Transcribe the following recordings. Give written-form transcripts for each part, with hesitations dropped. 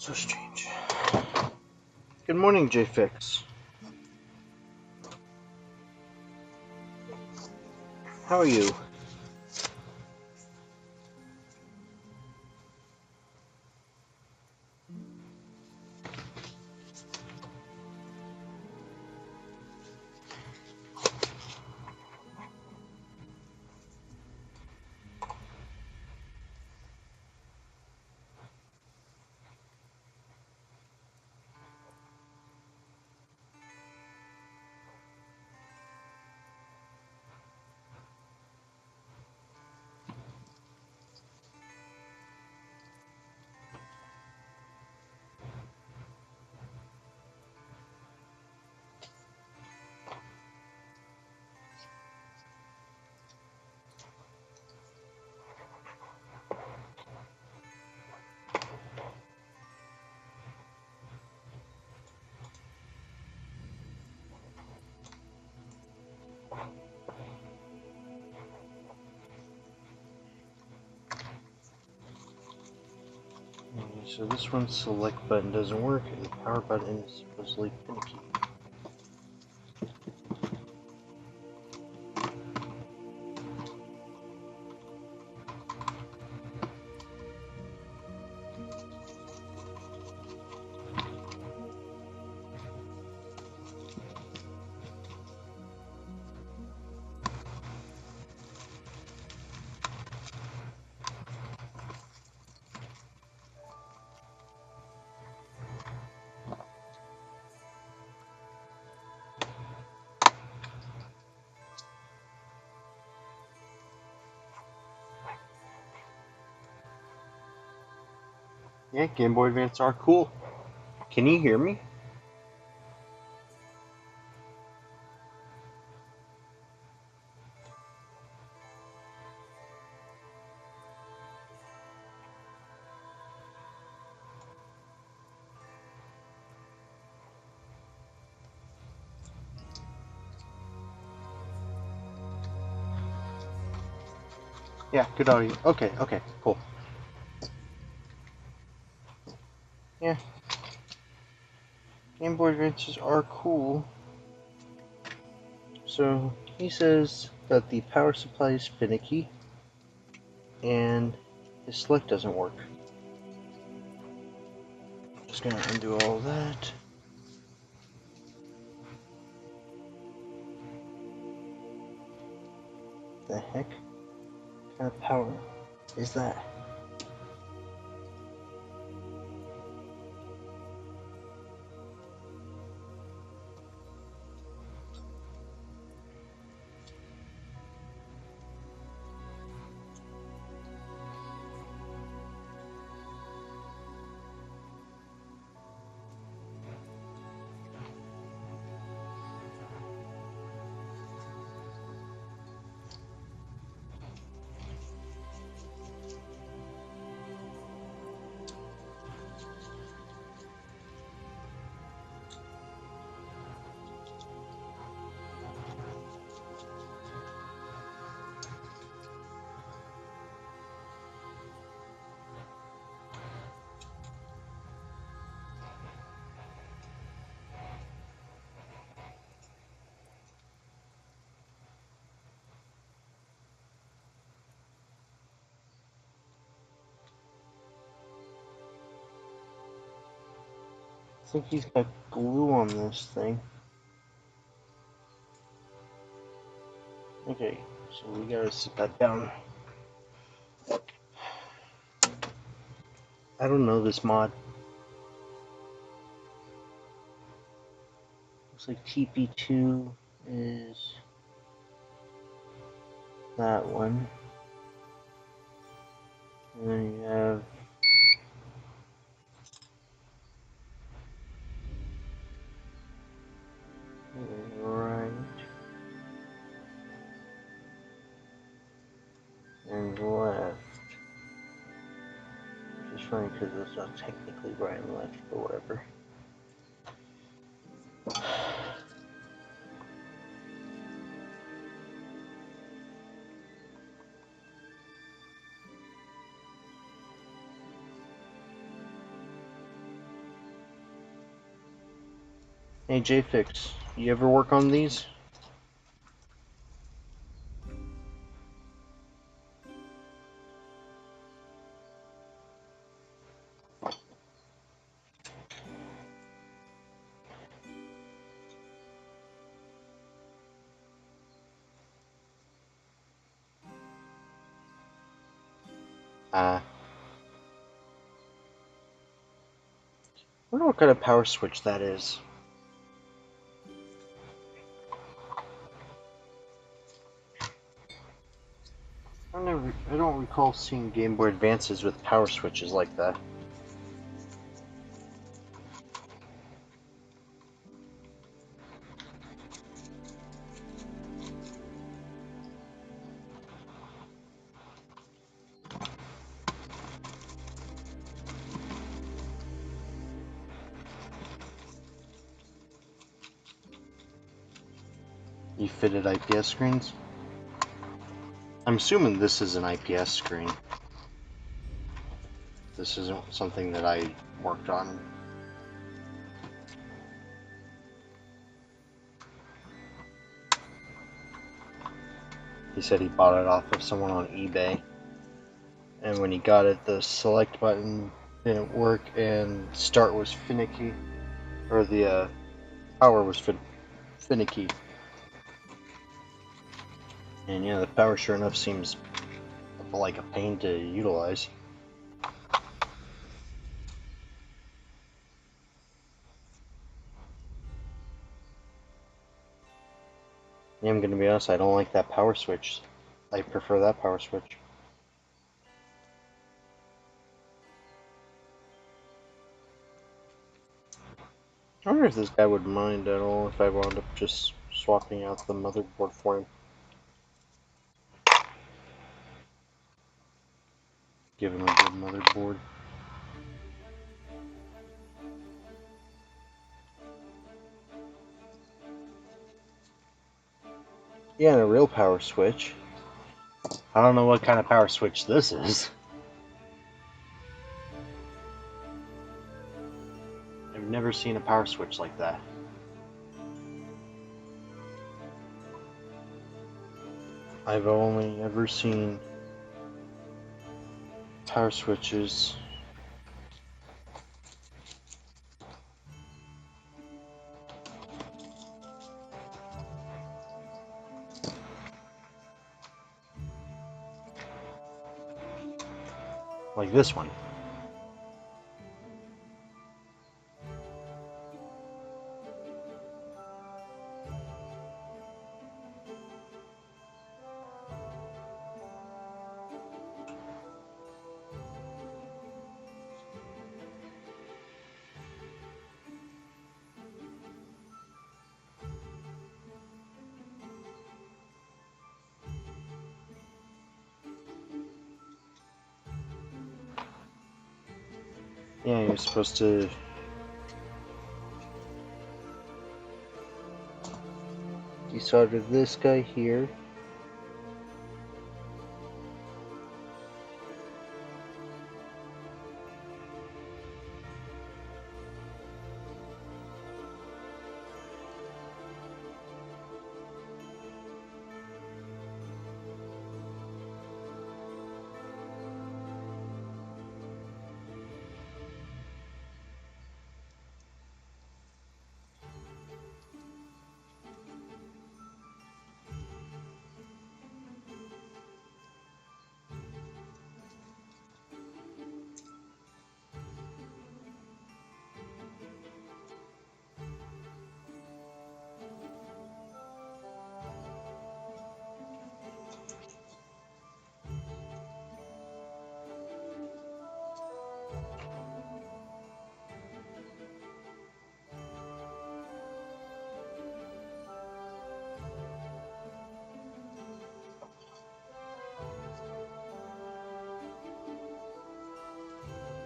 So strange. Good morning, JFix. How are you? So this one's select button doesn't work, and the power button is supposedly finicky. Yeah, Game Boy Advance are cool. Can you hear me? Yeah, good audio. Okay, cool. Yeah. Game Boy Advances are cool. So, he says that the power supply is finicky, and his select doesn't work. Just gonna undo all that. The heck? What kind of power is that? I think he's got glue on this thing. Okay, so we gotta sit that down. I don't know this mod. Looks like TP2 is that one. And then you have right and left. Which is funny because it's not technically right and left, but whatever. Hey JFix, you ever work on these? I wonder what kind of power switch that is. I don't recall seeing Game Boy Advances with power switches like that. You fitted IPS screens? I'm assuming this is an IPS screen. This isn't something that I worked on. He said he bought it off of someone on eBay. And when he got it, the select button didn't work and start was finicky. Or the power was finicky. And yeah, the power sure enough seems like a pain to utilize. Yeah, I'm gonna be honest, I don't like that power switch. I prefer that power switch. I wonder if this guy would mind at all if I wound up just swapping out the motherboard for him. Give him a good motherboard. Yeah, and a real power switch. I don't know what kind of power switch this is. I've never seen a power switch like that. I've only ever seen power switches like this one. Yeah, you're supposed to desolder this guy here.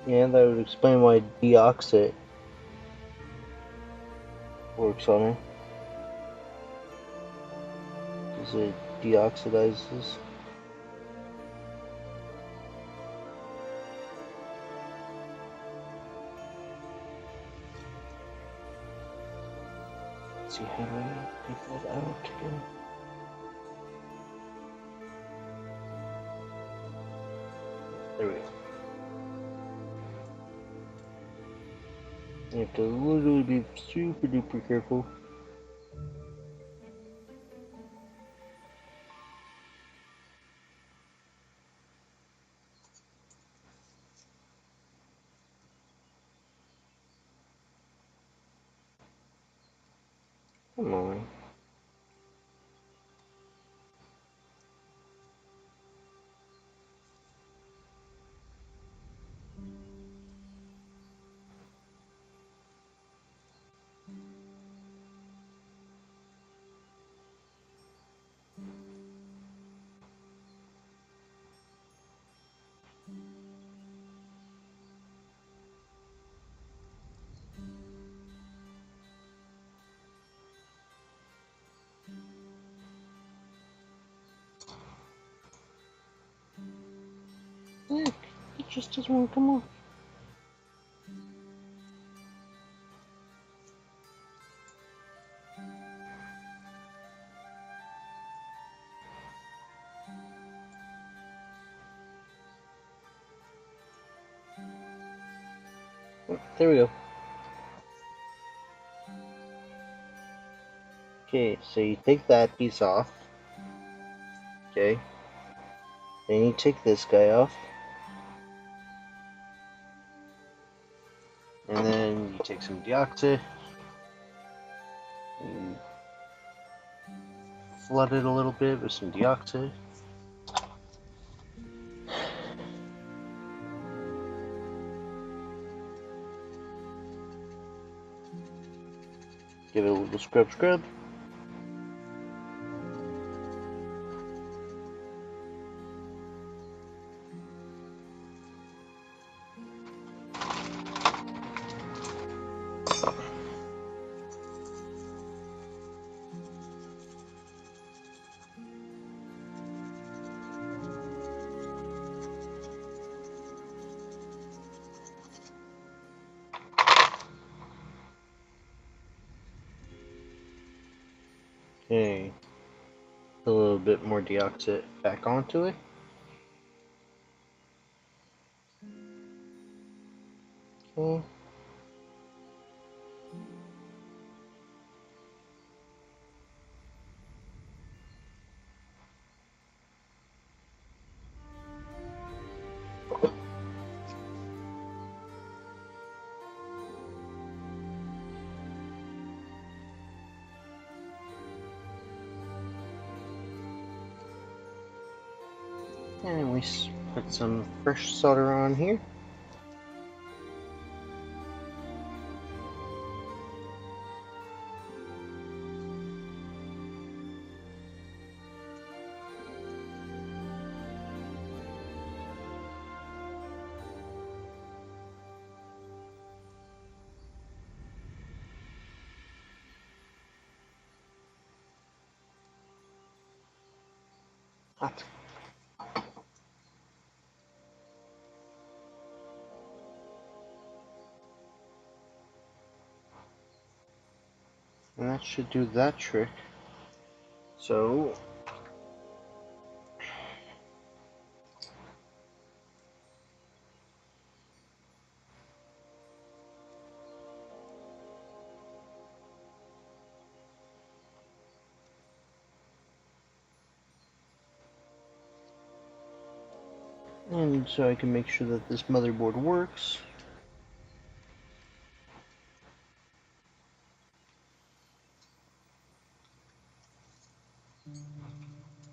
Yeah, that would explain why deoxit works on it. Because it deoxidizes. see how do I take that out again. There we go. You have to literally be super duper careful. Come on. Look, it just doesn't want to come off. Oh, there we go. Okay, so you take that piece off. Okay. Then you take this guy off. And then you take some deoxit. You flood it a little bit with some deoxit. Give it a little scrub. Okay. A little bit more deoxit back onto it. Okay. And we put some fresh solder on here. Hot. And that should do that trick. So and so I can make sure that this motherboard works.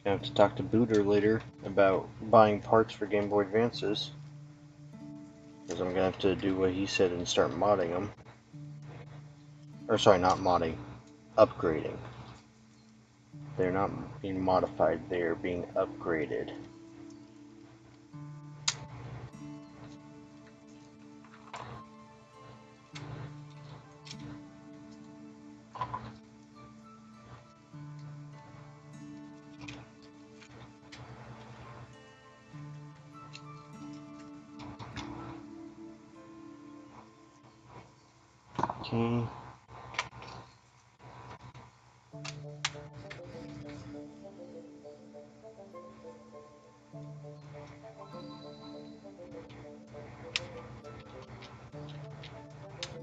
I have to talk to Booter later about buying parts for Game Boy Advances. Because I'm going to have to do what he said and start modding them. Or sorry, not modding. Upgrading. They're not being modified, they're being upgraded. Okay.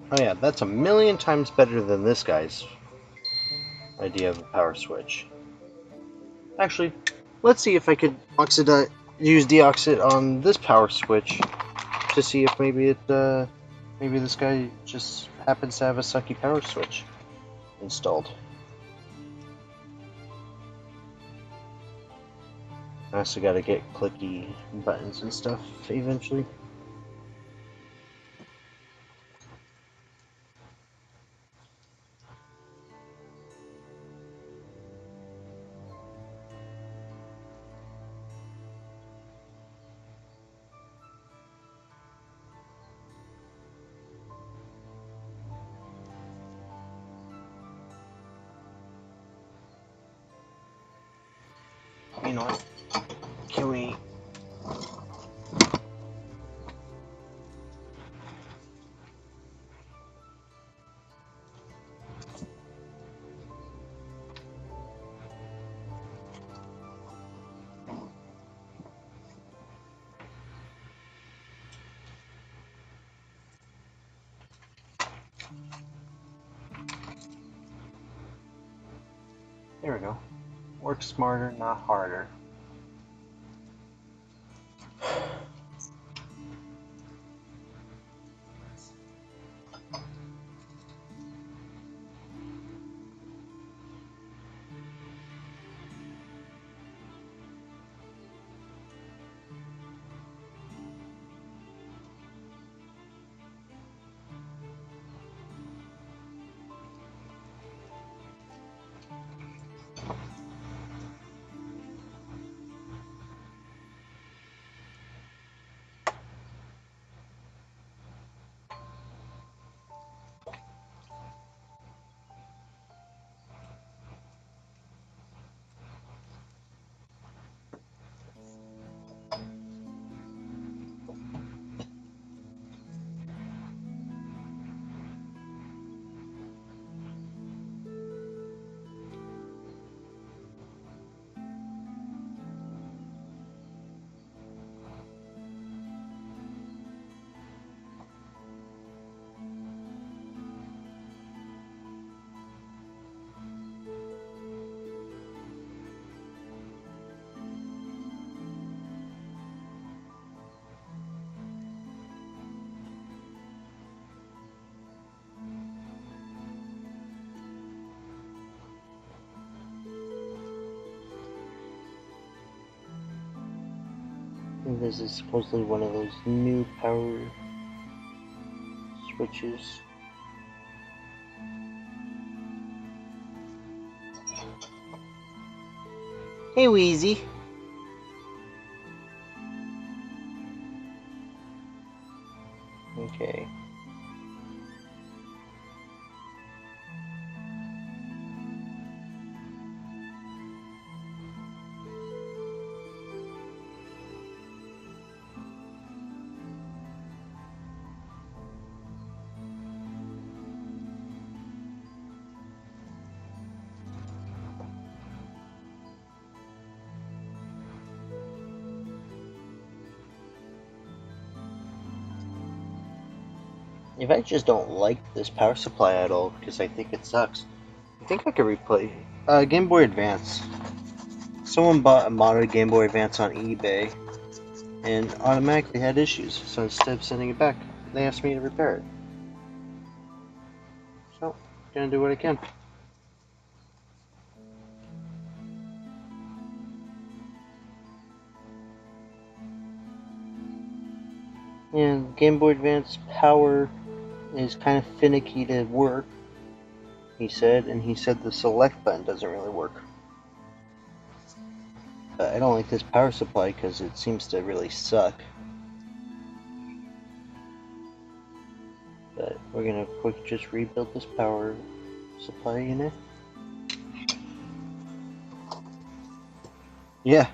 Oh yeah, that's a million times better than this guy's idea of a power switch. Actually, let's see if I could use deoxit on this power switch to see if maybe maybe this guy just happens to have a sucky power switch installed. I also gotta get clicky buttons and stuff eventually. You know what? Can we... There we go. Work smarter, not harder. This is supposedly one of those new power switches. Hey, Wheezy. Okay. If I just don't like this power supply at all, because I think it sucks, I think I could replace Game Boy Advance. Someone bought a modded Game Boy Advance on eBay and automatically had issues, so instead of sending it back, they asked me to repair it. So, gonna do what I can. And Game Boy Advance power is kind of finicky to work, he said, and he said the select button doesn't really work. But I don't like this power supply because it seems to really suck. But we're gonna quick just rebuild this power supply unit. Yeah.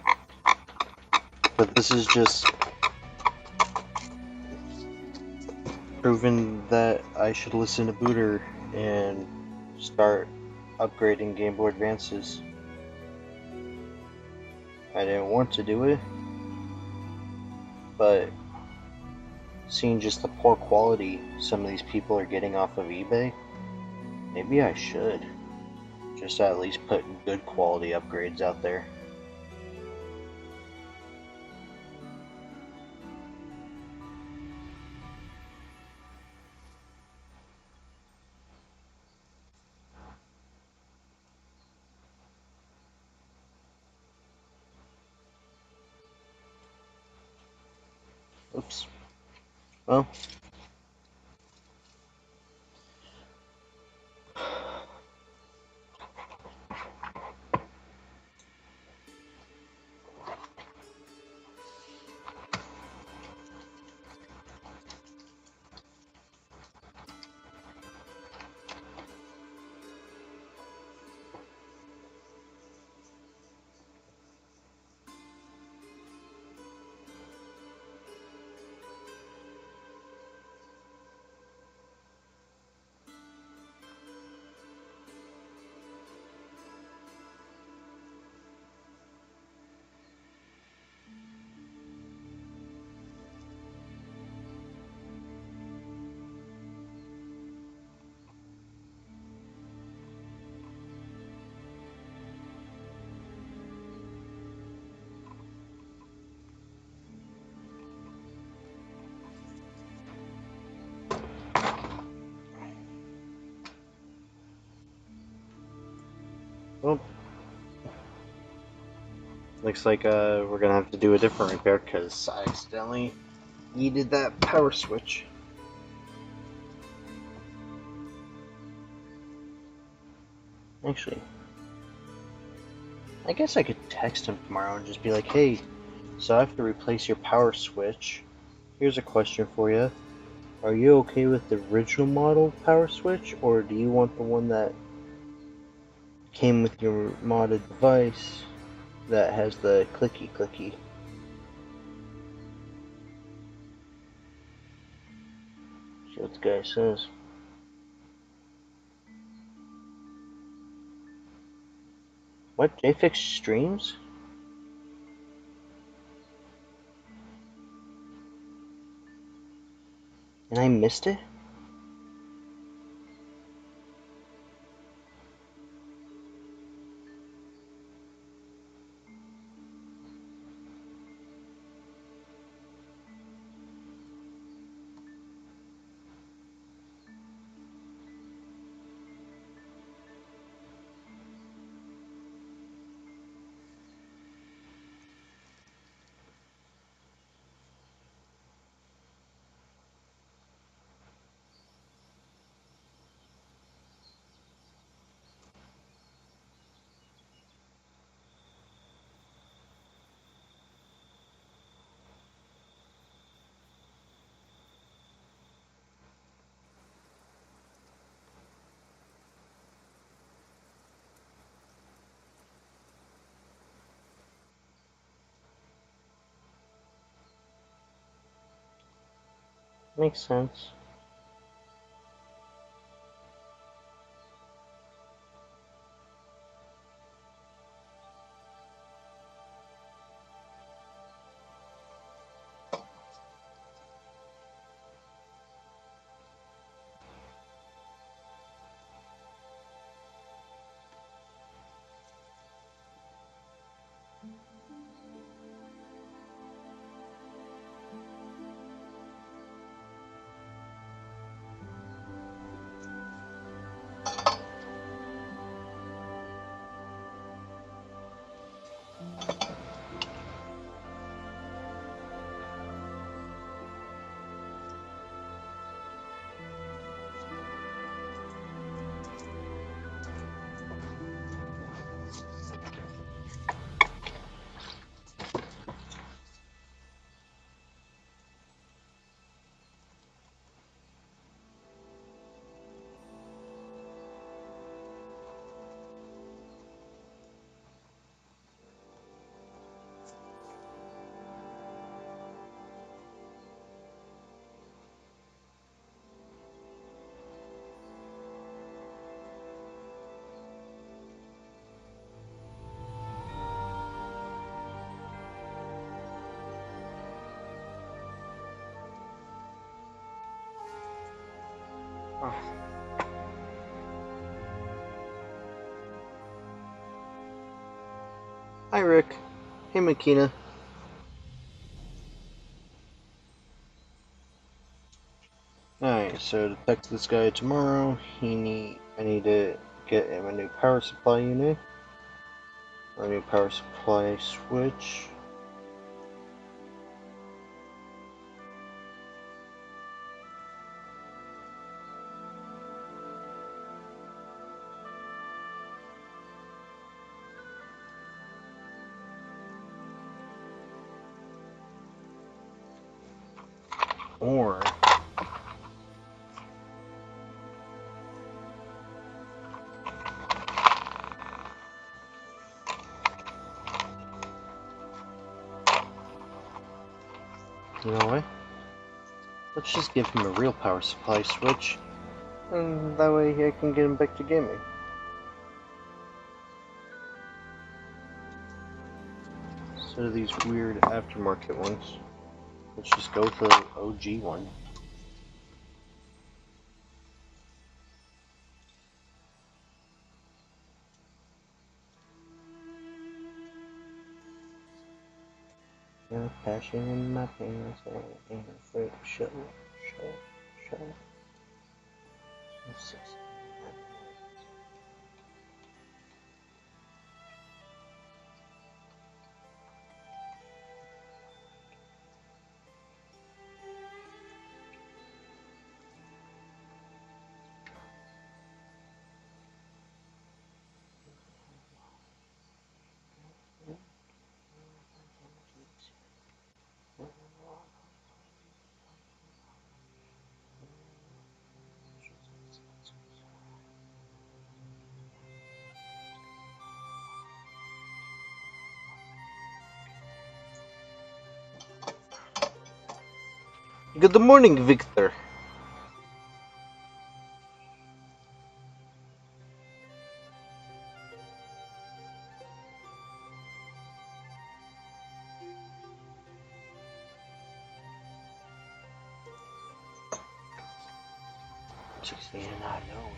But this is just proving that I should listen to Booter and start upgrading Game Boy Advances. I didn't want to do it, but seeing just the poor quality some of these people are getting off of eBay, maybe I should just at least put good quality upgrades out there. Oops. Well, well, looks like we're gonna have to do a different repair because I accidentally yeeted that power switch. Actually, I guess I could text him tomorrow and just be like, hey, so I have to replace your power switch. Here's a question for you. Are you okay with the original model power switch, or do you want the one that came with your modded device that has the clicky clicky? See what the guy says. What? JFix streams? And I missed it? Makes sense. Rick. Hey, Makina. Alright, so to text this guy tomorrow, I need to get him a new power supply unit. Or a new power supply switch. Or you know what? Let's just give him a real power supply switch, and that way I can get him back to gaming. Instead of these weird aftermarket ones, let's just go for the OG one. No passion in my pants, I ain't afraid to show. Good morning, Victor. And I know.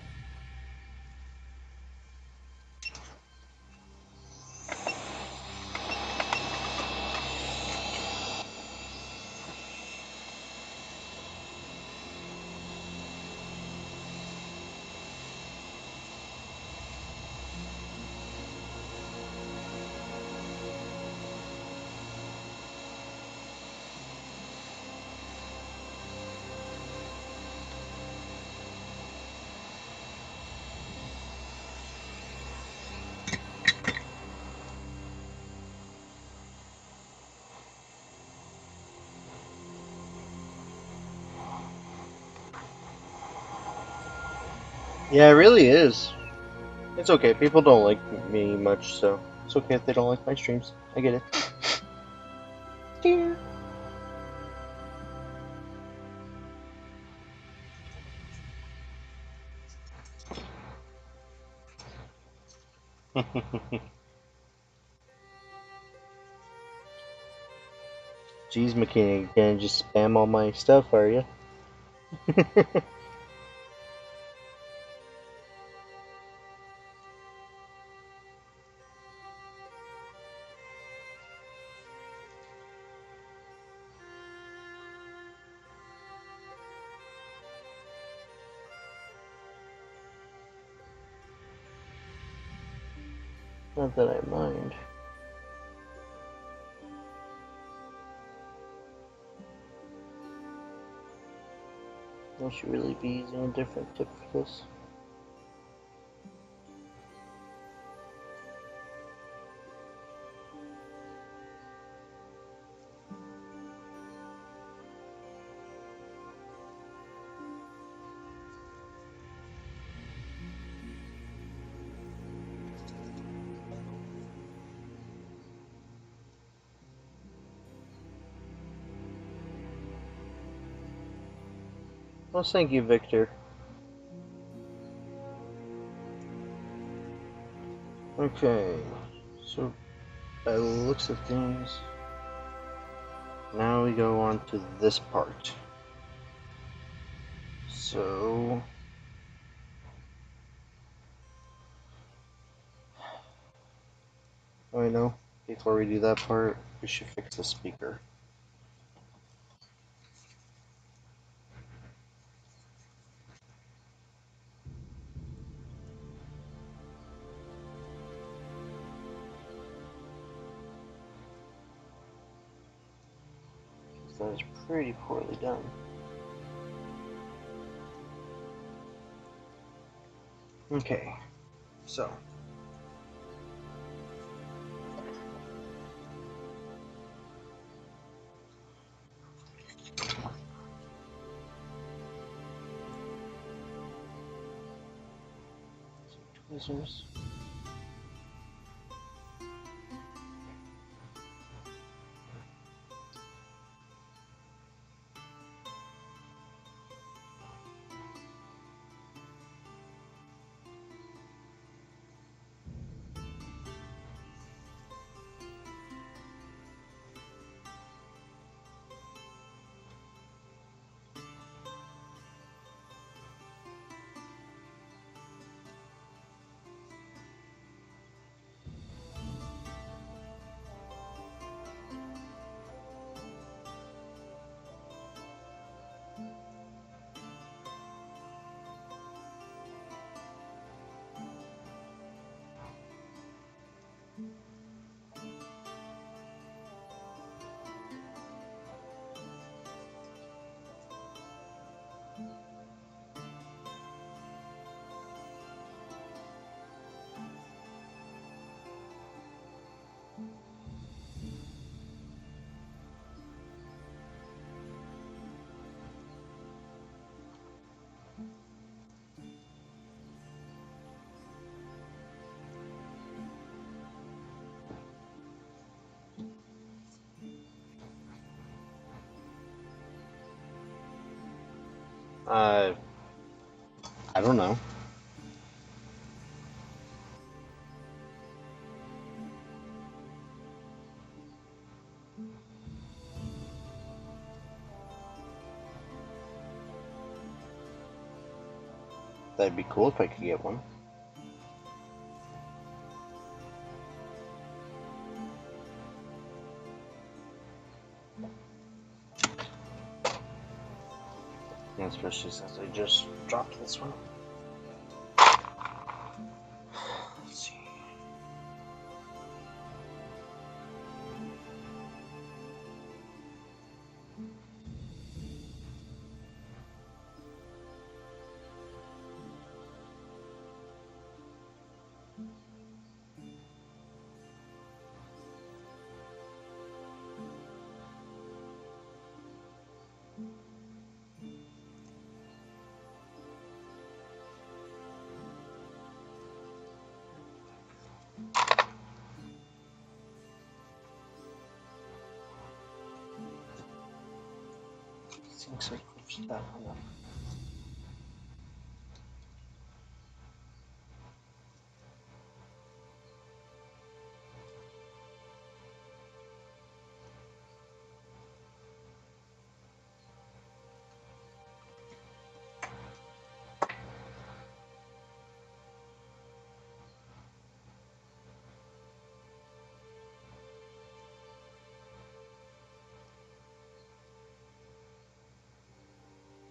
Yeah, it really is. It's okay. People don't like me much, so it's okay if they don't like my streams. I get it. Dear. Jeez, McKinney, you gonna just spam all my stuff, are you? Not that I mind. I should really be using a different tip for this. Well, thank you, Victor. Okay, so by the looks of things, now we go on to this part. So, I know Before we do that part, we should fix the speaker. That is pretty poorly done. Okay, so. Tweezers. I don't know. That'd be cool if I could get one. And especially since I just dropped this one. Let's see. Seems like push that one up.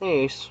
Ace.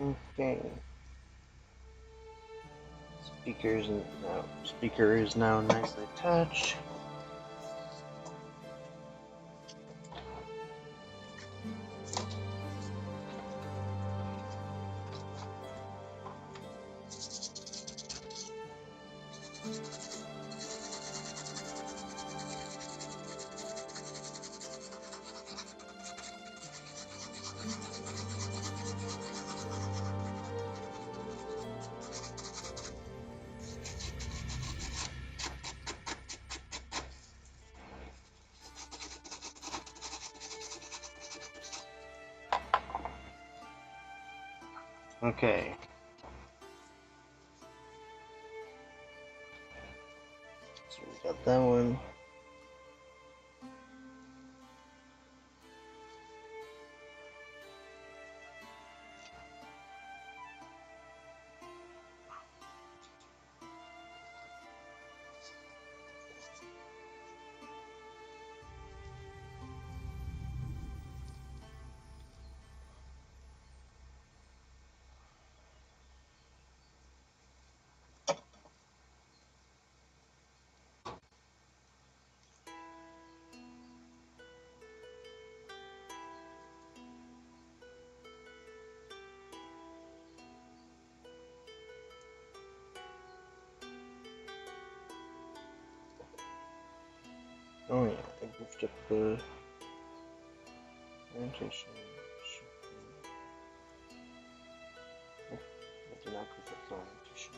Okay. Speaker is now nicely touched. Okay. So we got that one. Oh yeah, I goofed up the orientation. I did not goof up the orientation.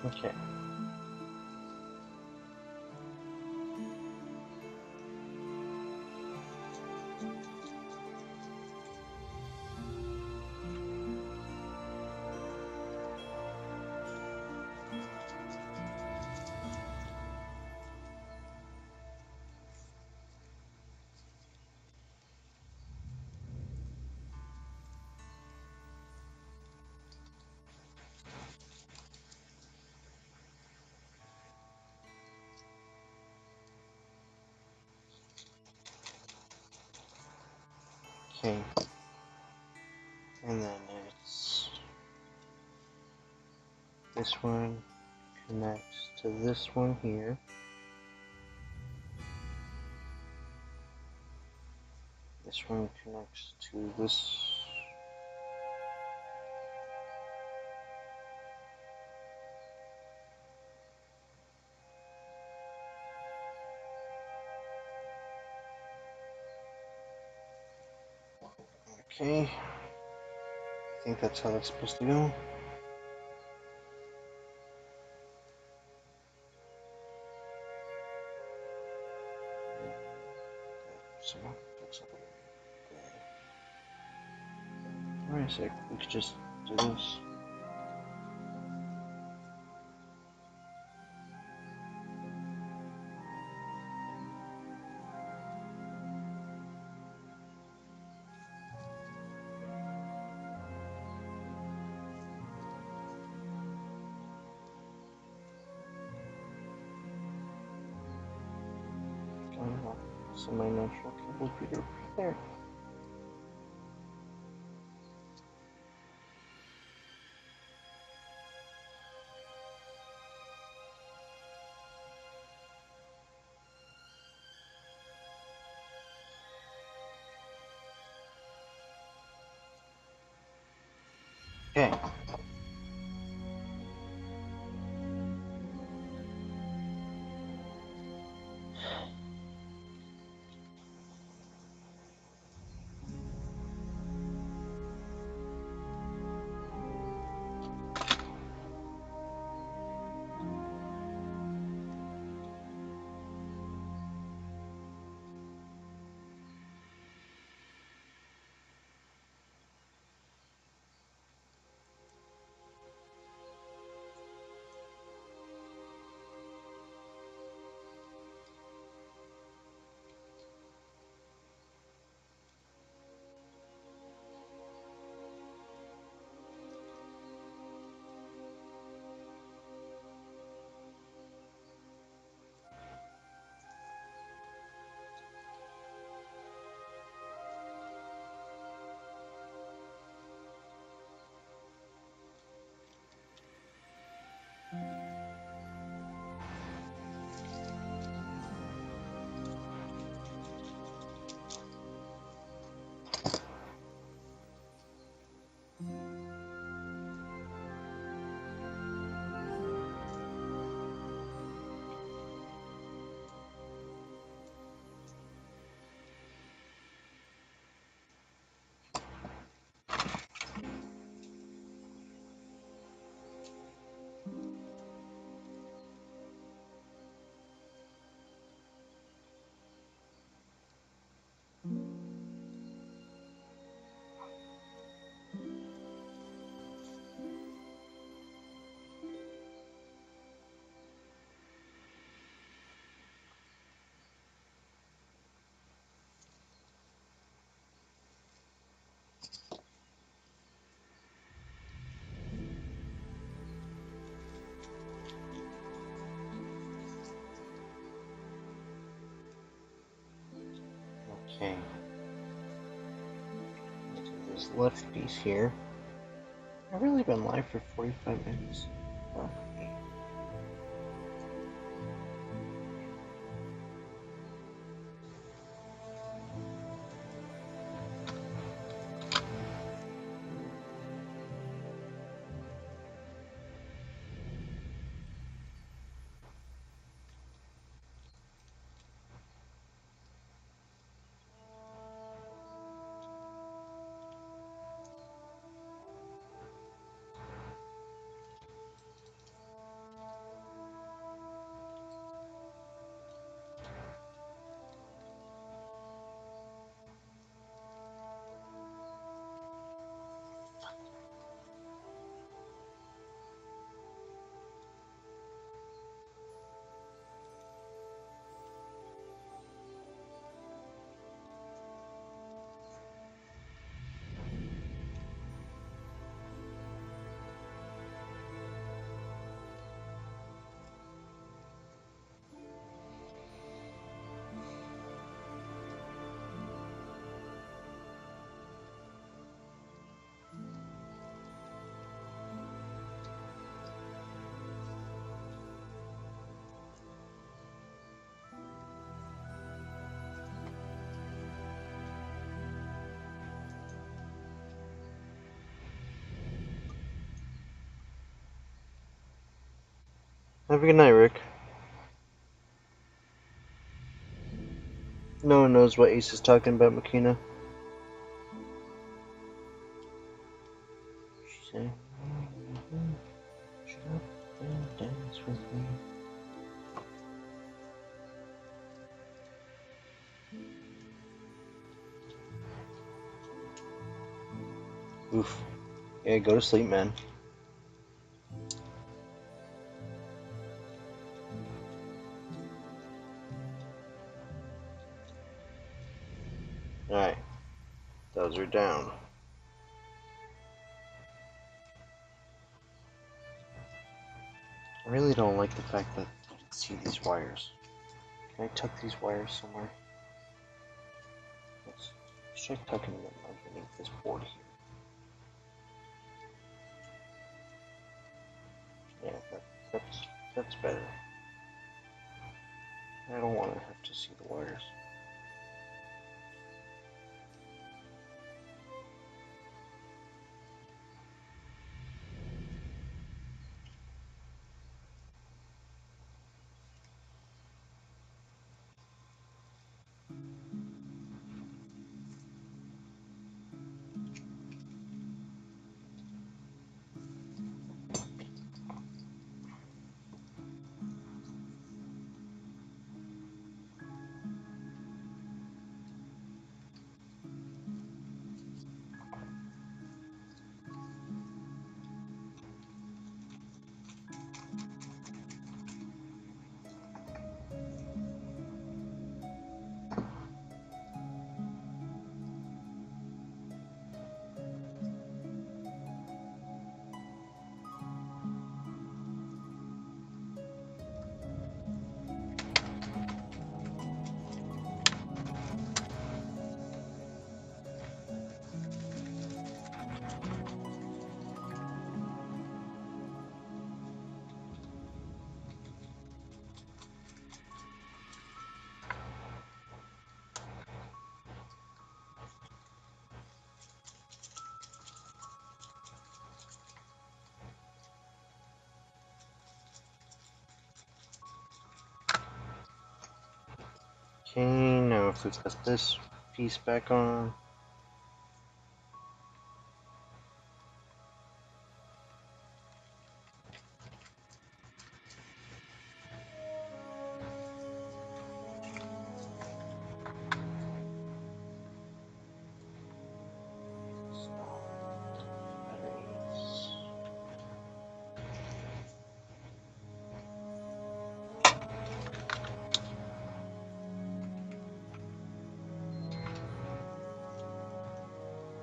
Okay. Okay. And then it's this one connects to this one here. This one connects to this. Okay. I think that's how that's supposed to go. So I'll fix up a little. Wait a sec, we could just do this. So my natural cable reader right there. Okay. Okay. So this left piece here. I've really been live for 45 minutes. Oh. Have a good night, Rick. No one knows what Ace is talking about, Makina. She said, shut up and dance with me. Oof. Yeah, go to sleep, man. Alright. Those are down. I really don't like the fact that you can see these wires. Can I tuck these wires somewhere? Let's try tucking them underneath this board here. Yeah, that's better. I don't want to have to see the wires. Okay, now if we put this piece back on.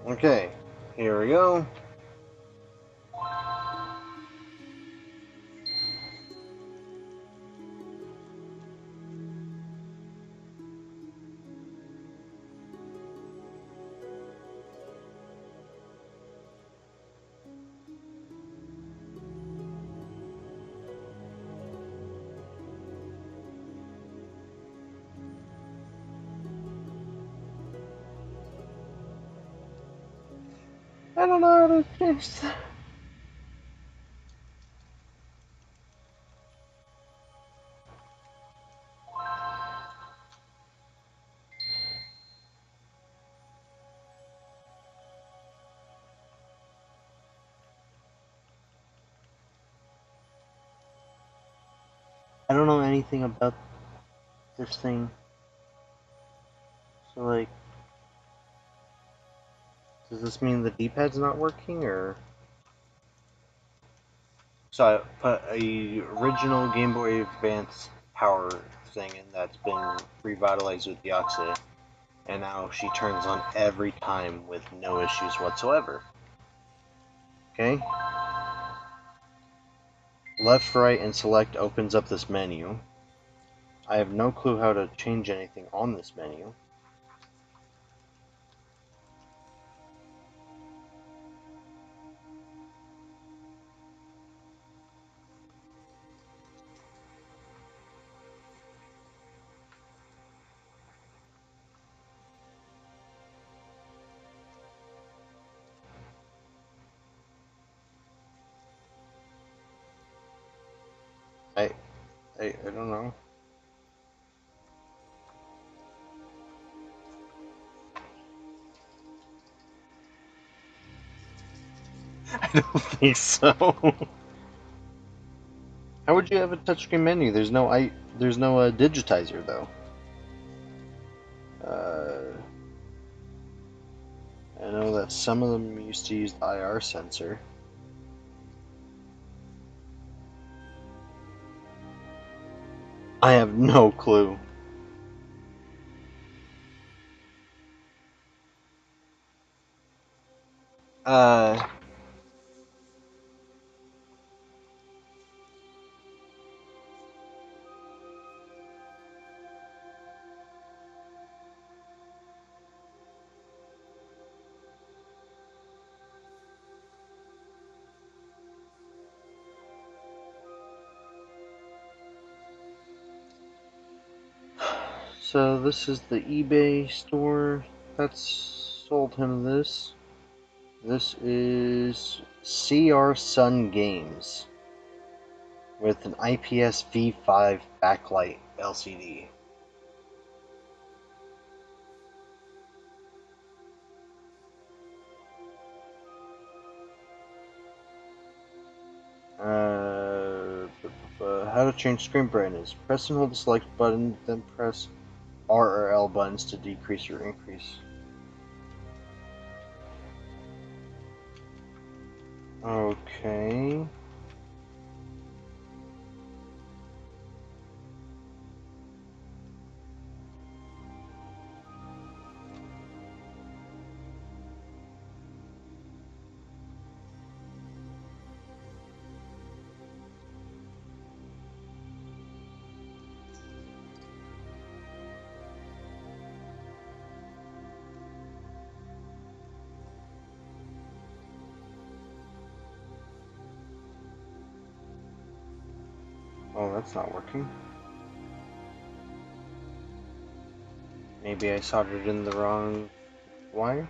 Okay, here we go. I don't know how to finish that. I don't know anything about this thing. So, like, does this mean the D-pad's not working, or? So I put a original Game Boy Advance power thing, and that's been revitalized with the Oxide, and now she turns on every time with no issues whatsoever. Okay? Left, right, and select opens up this menu. I have no clue how to change anything on this menu. I don't know. I don't think so. How would you have a touchscreen menu? There's no digitizer though. I know that some of them used to use the IR sensor. I have no clue. So this is the eBay store that sold him this. This is CR Sun Games with an IPS V5 backlight LCD. How to change screen brightness. Press and hold the select button, then press R or L buttons to decrease or increase. Okay. Oh, that's not working. Maybe I soldered in the wrong wire?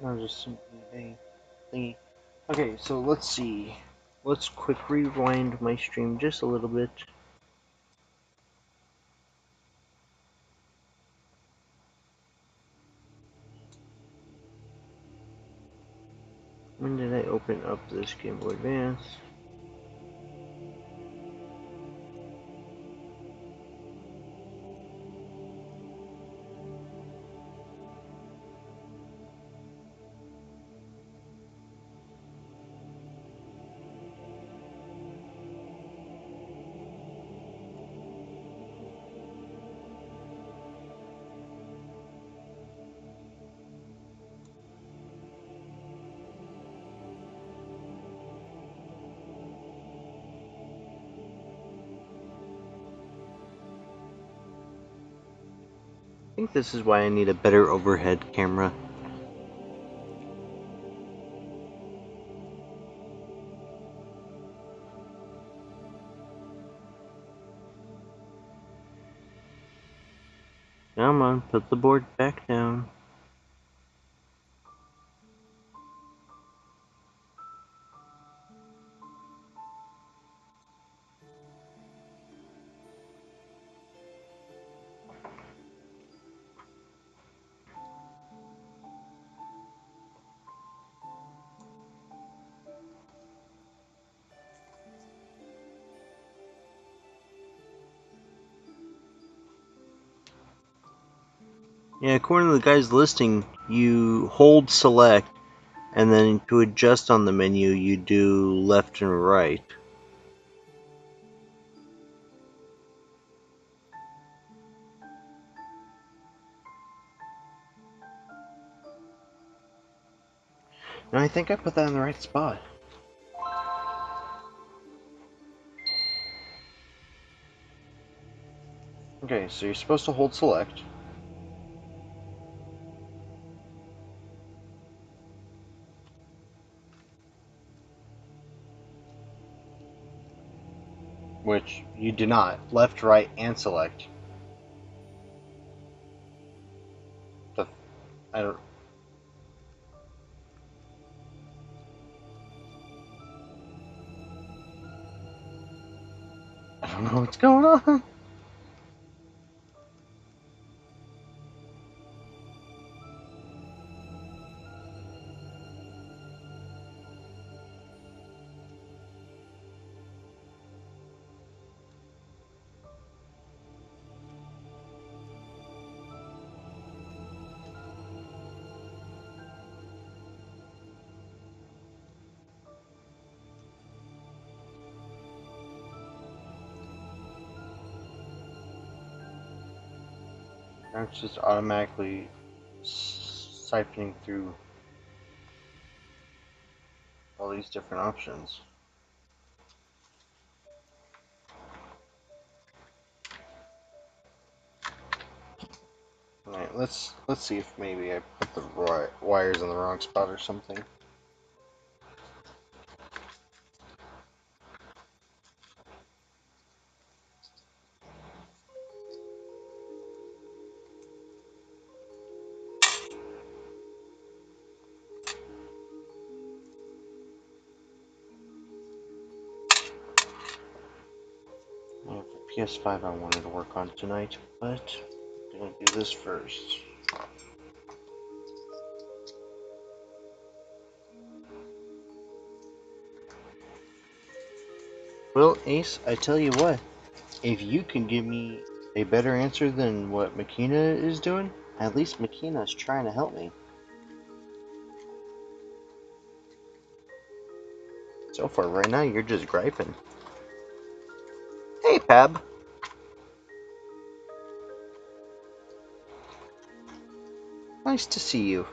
No, just some eBay thingy. Okay, so let's see. Let's quick rewind my stream just a little bit. When did I open up this Game Boy Advance? I think this is why I need a better overhead camera. Come on, put the board back down. Yeah, according to the guy's listing, you hold select, and then to adjust on the menu, you do left and right. Now I think I put that in the right spot. Okay, so you're supposed to hold select. Which you do not. Left, right, and select. I don't... I don't know what's going on. Now it's just automatically siphoning through all these different options. Alright, let's see if maybe I put the wires in the wrong spot or something. I have the PS5 I wanted to work on tonight, but I'm gonna do this first. Well, Ace, I tell you what, if you can give me a better answer than what Makina is doing, at least Makina's trying to help me. So far, right now, you're just griping. Hey, Pab. Nice to see you.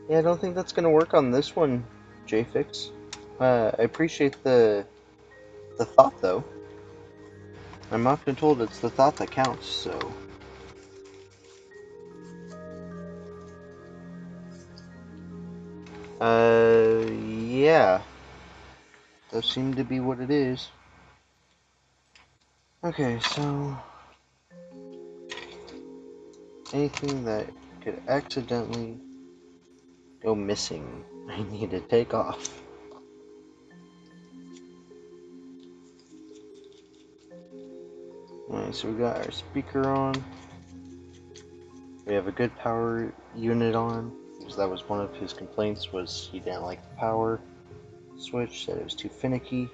Yeah, I don't think that's gonna work on this one, JFix. I appreciate the thought, though. I'm often told it's the thought that counts, so... Yeah. Does seem to be what it is. Okay, so... anything that could accidentally go missing, I need to take off. Alright, so we got our speaker on. We have a good power unit on, because that was one of his complaints, was he didn't like the power switch, that it was too finicky.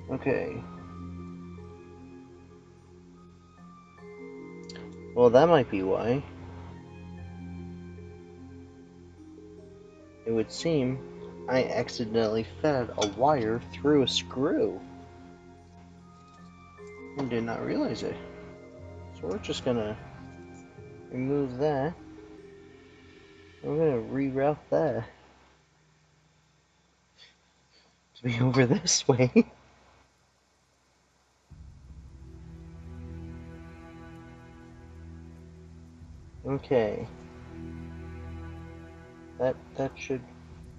Okay. Well, that might be why. It would seem I accidentally fed a wire through a screw and did not realize it. So we're just gonna remove that. We're gonna reroute that to be over this way. Okay. That should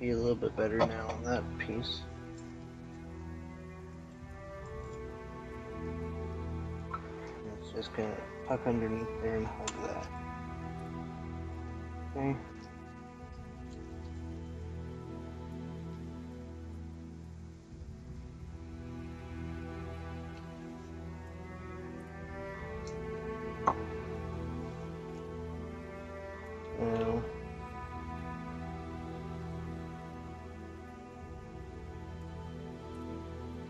be a little bit better now on that piece. It's just gonna tuck underneath there and hug that. Okay. Now,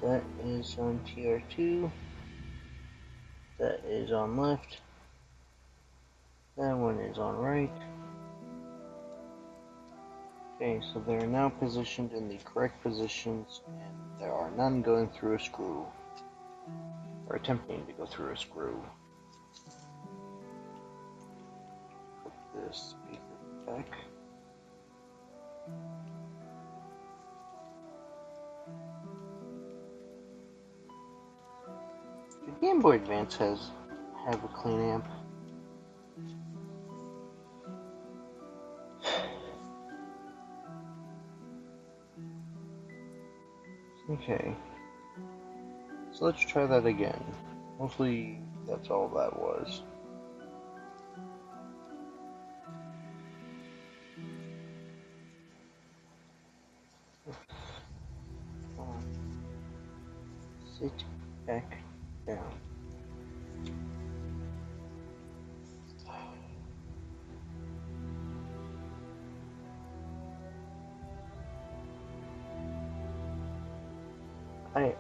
that is on TR2. That is on left. That one is on right. Okay, so they're now positioned in the correct positions, and there are none going through a screw, or attempting to go through a screw. Put this speaker back. The Game Boy Advance have a clean amp. Okay, so let's try that again. Hopefully that's all that was. Sit back down.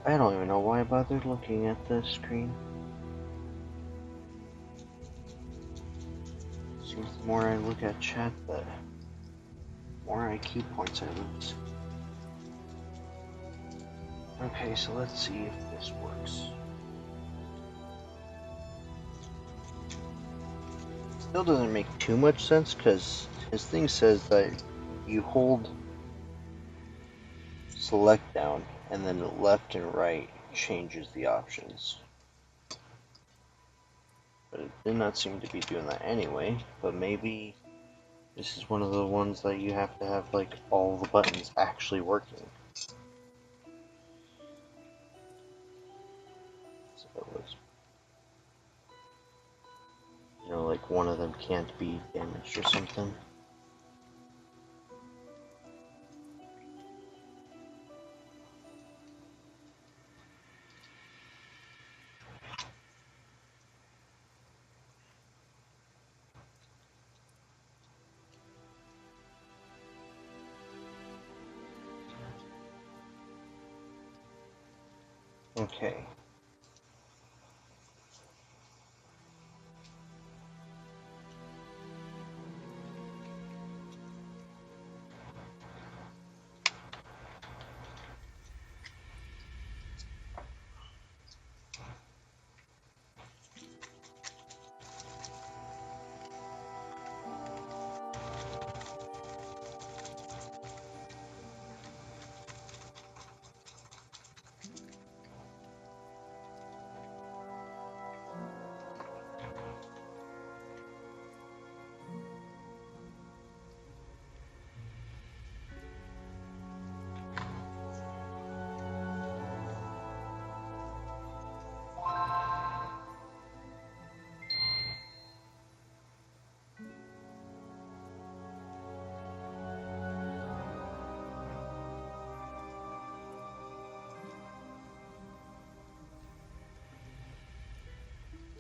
I don't even know why I bothered looking at the screen. Seems the more I look at chat, the more IQ points I lose. Okay, so let's see if this works. Still doesn't make too much sense because his thing says that you hold select down and then left and right changes the options. But it did not seem to be doing that anyway, but maybe this is one of the ones that you have to have like all the buttons actually working. So it was, you know, like one of them can't be damaged or something. Okay.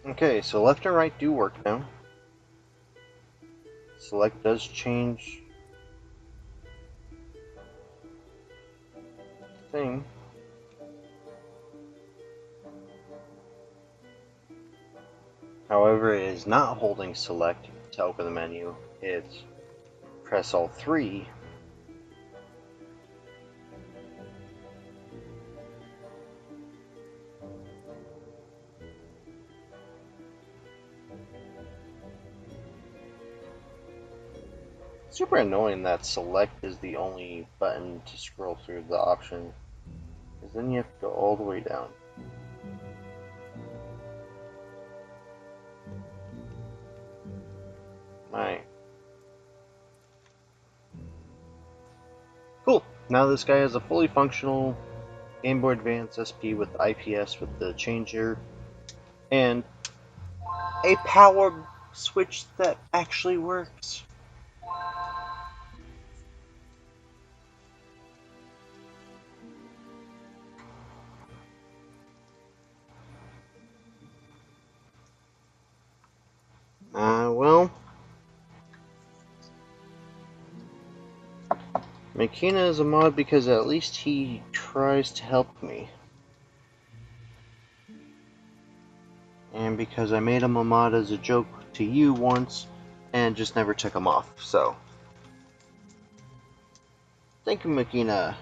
Okay, so left and right do work now. Select does change thing. However, it is not holding select to open the menu. It's press all three. Super annoying that select is the only button to scroll through the option, because then you have to go all the way down. Alright. Cool. Now this guy has a fully functional Game Boy Advance SP with IPS with the changer and a power switch that actually works. Well, Makina is a mod because at least he tries to help me. And because I made him a mod as a joke to you once and just never took him off, so. Thank you, Makina.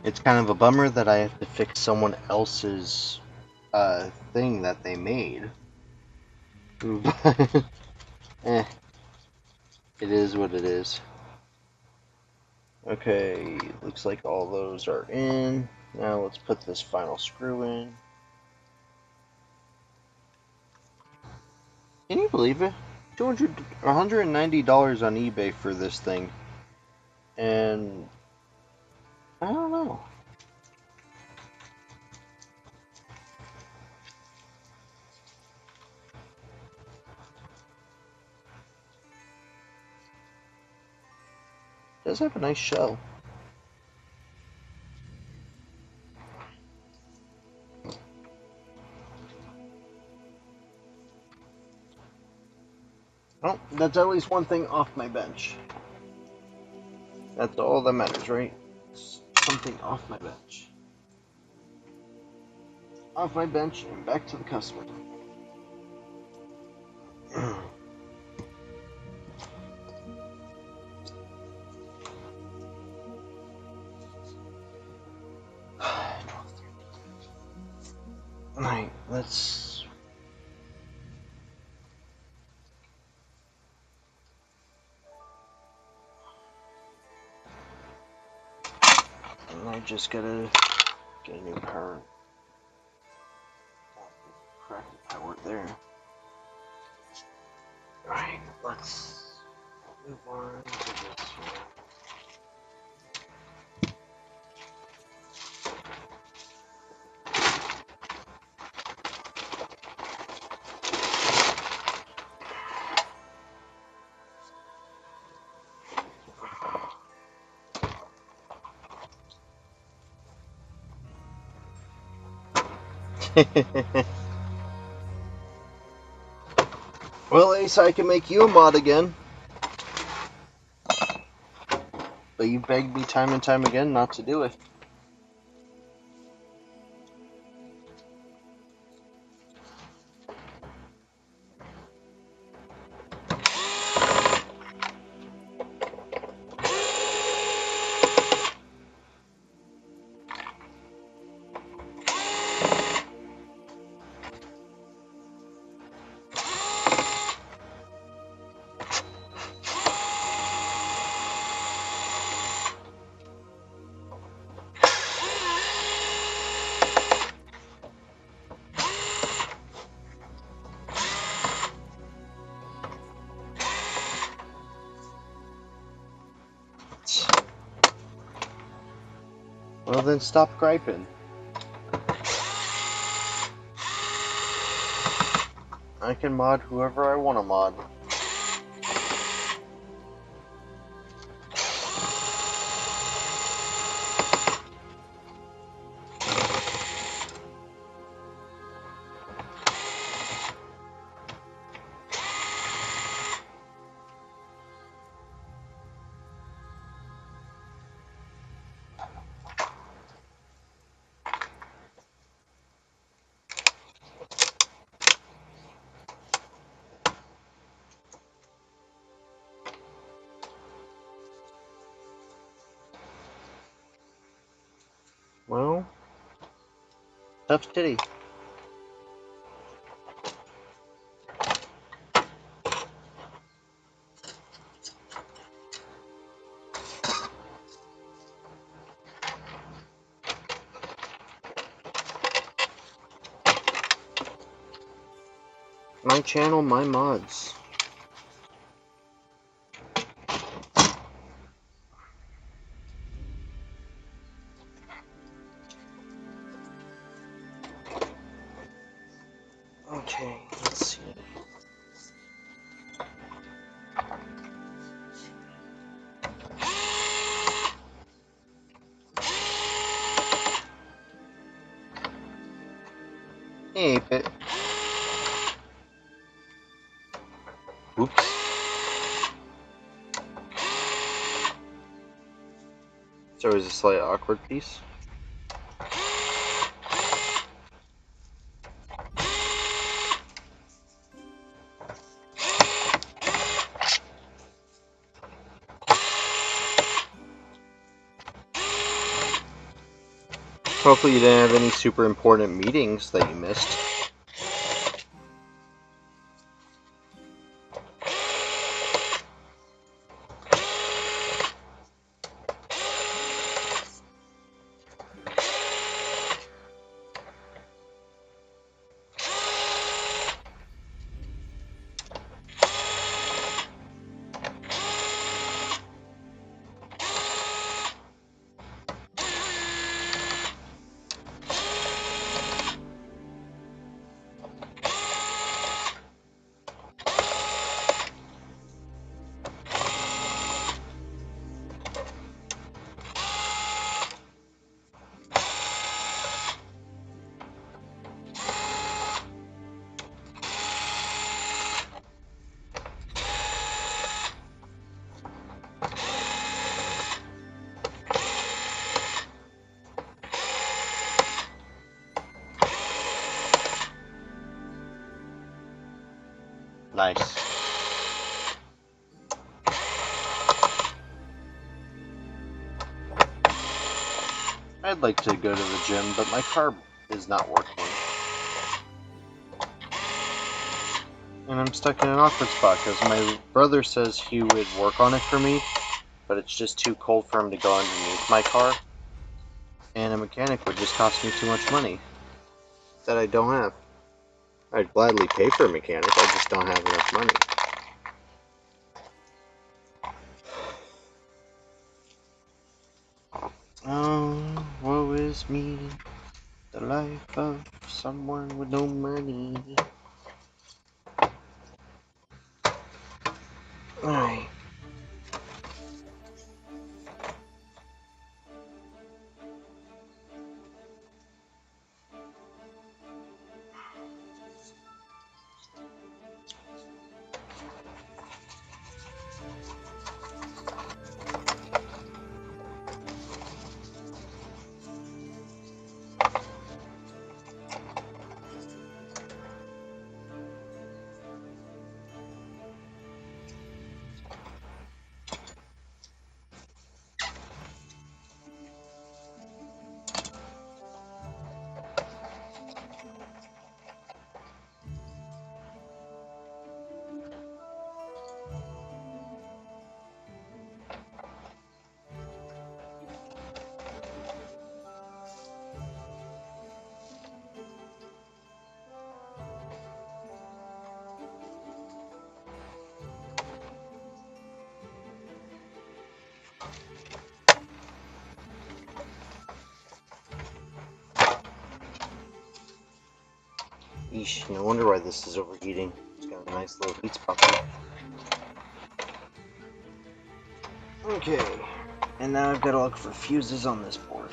It's kind of a bummer that I have to fix someone else's thing that they made. But, it is what it is. Okay, looks like all those are in. Now let's put this final screw in. Can you believe it? $190 on eBay for this thing. And I don't know. It does have a nice shell. That's at least one thing off my bench. That's all that matters, right? Something off my bench. Off my bench and back to the customer. Alright, let's... And I just gotta get a new power. Crack the power there. Alright, let's move on to this one. Well, Ace, I can make you a mod again. But you begged me time and time again not to do it. Well, then stop griping. I can mod whoever I want to mod. Well, tough titty. My channel, my mods. Okay, let's see. Hey, bit. Oops. So is a slight awkward piece. Hopefully you didn't have any super important meetings that you missed. Nice. I'd like to go to the gym, but my car is not working. And I'm stuck in an awkward spot because my brother says he would work on it for me, but it's just too cold for him to go underneath my car. And a mechanic would just cost me too much money that I don't have. I'd gladly pay for a mechanic, I just don't have enough money. Oh, woe is me, the life of someone with no money. Alright. Eesh, no wonder why this is overheating. It's got a nice little heat spot there. Okay, and now I've got to look for fuses on this board.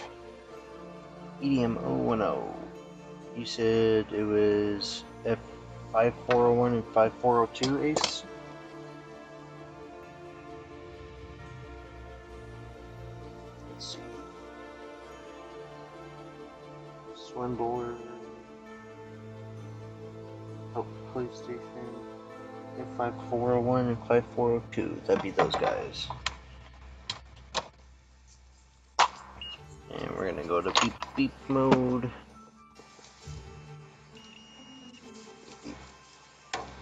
EDM 010. You said it was F5401 and 5402 Ace? Let's see. Swindler. Oh, PlayStation. F5401 and 5402. That'd be those guys. And we're gonna go to beep beep mode.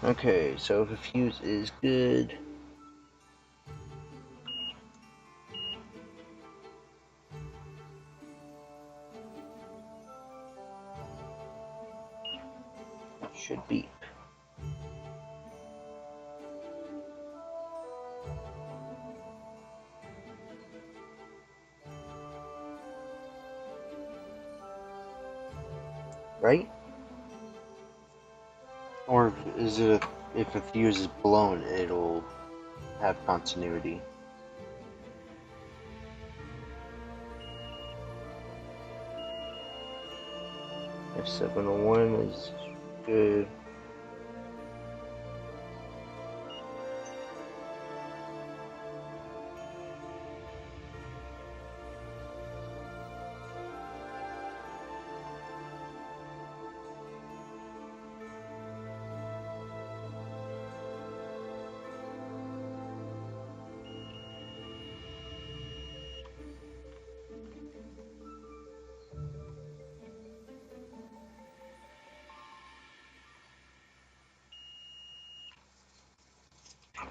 Okay, so if a fuse is good. Should beep. Right? Or is it if a fuse is blown, it'll have continuity? If 701 is good.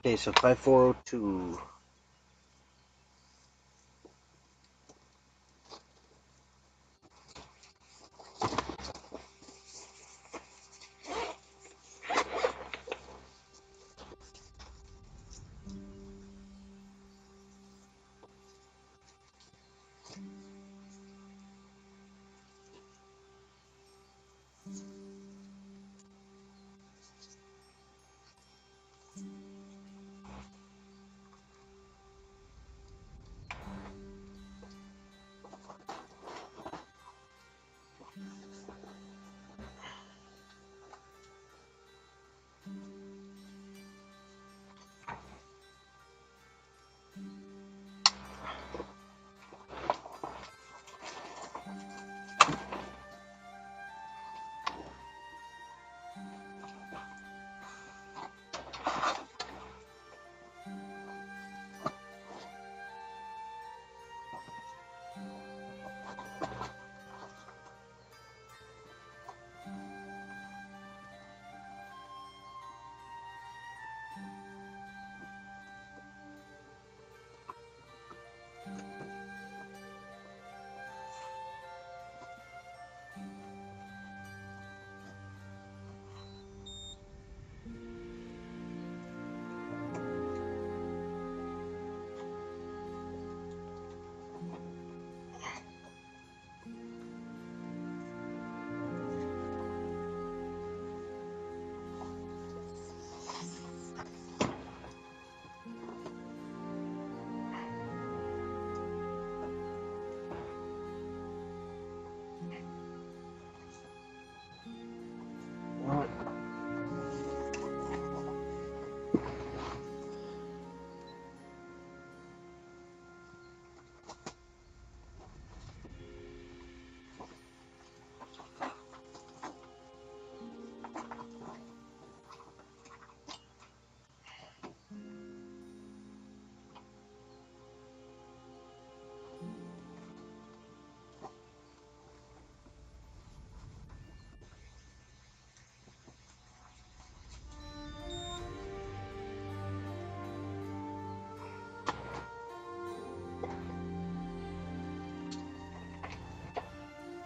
Okay, so 5402. What?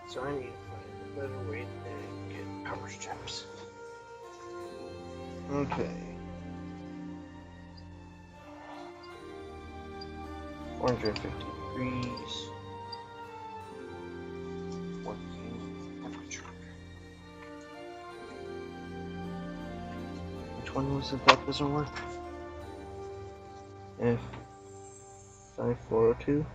So I need to find a better way to get power strips. Okay. 450 degrees. Working temperature. Which one was it that doesn't work? F5402.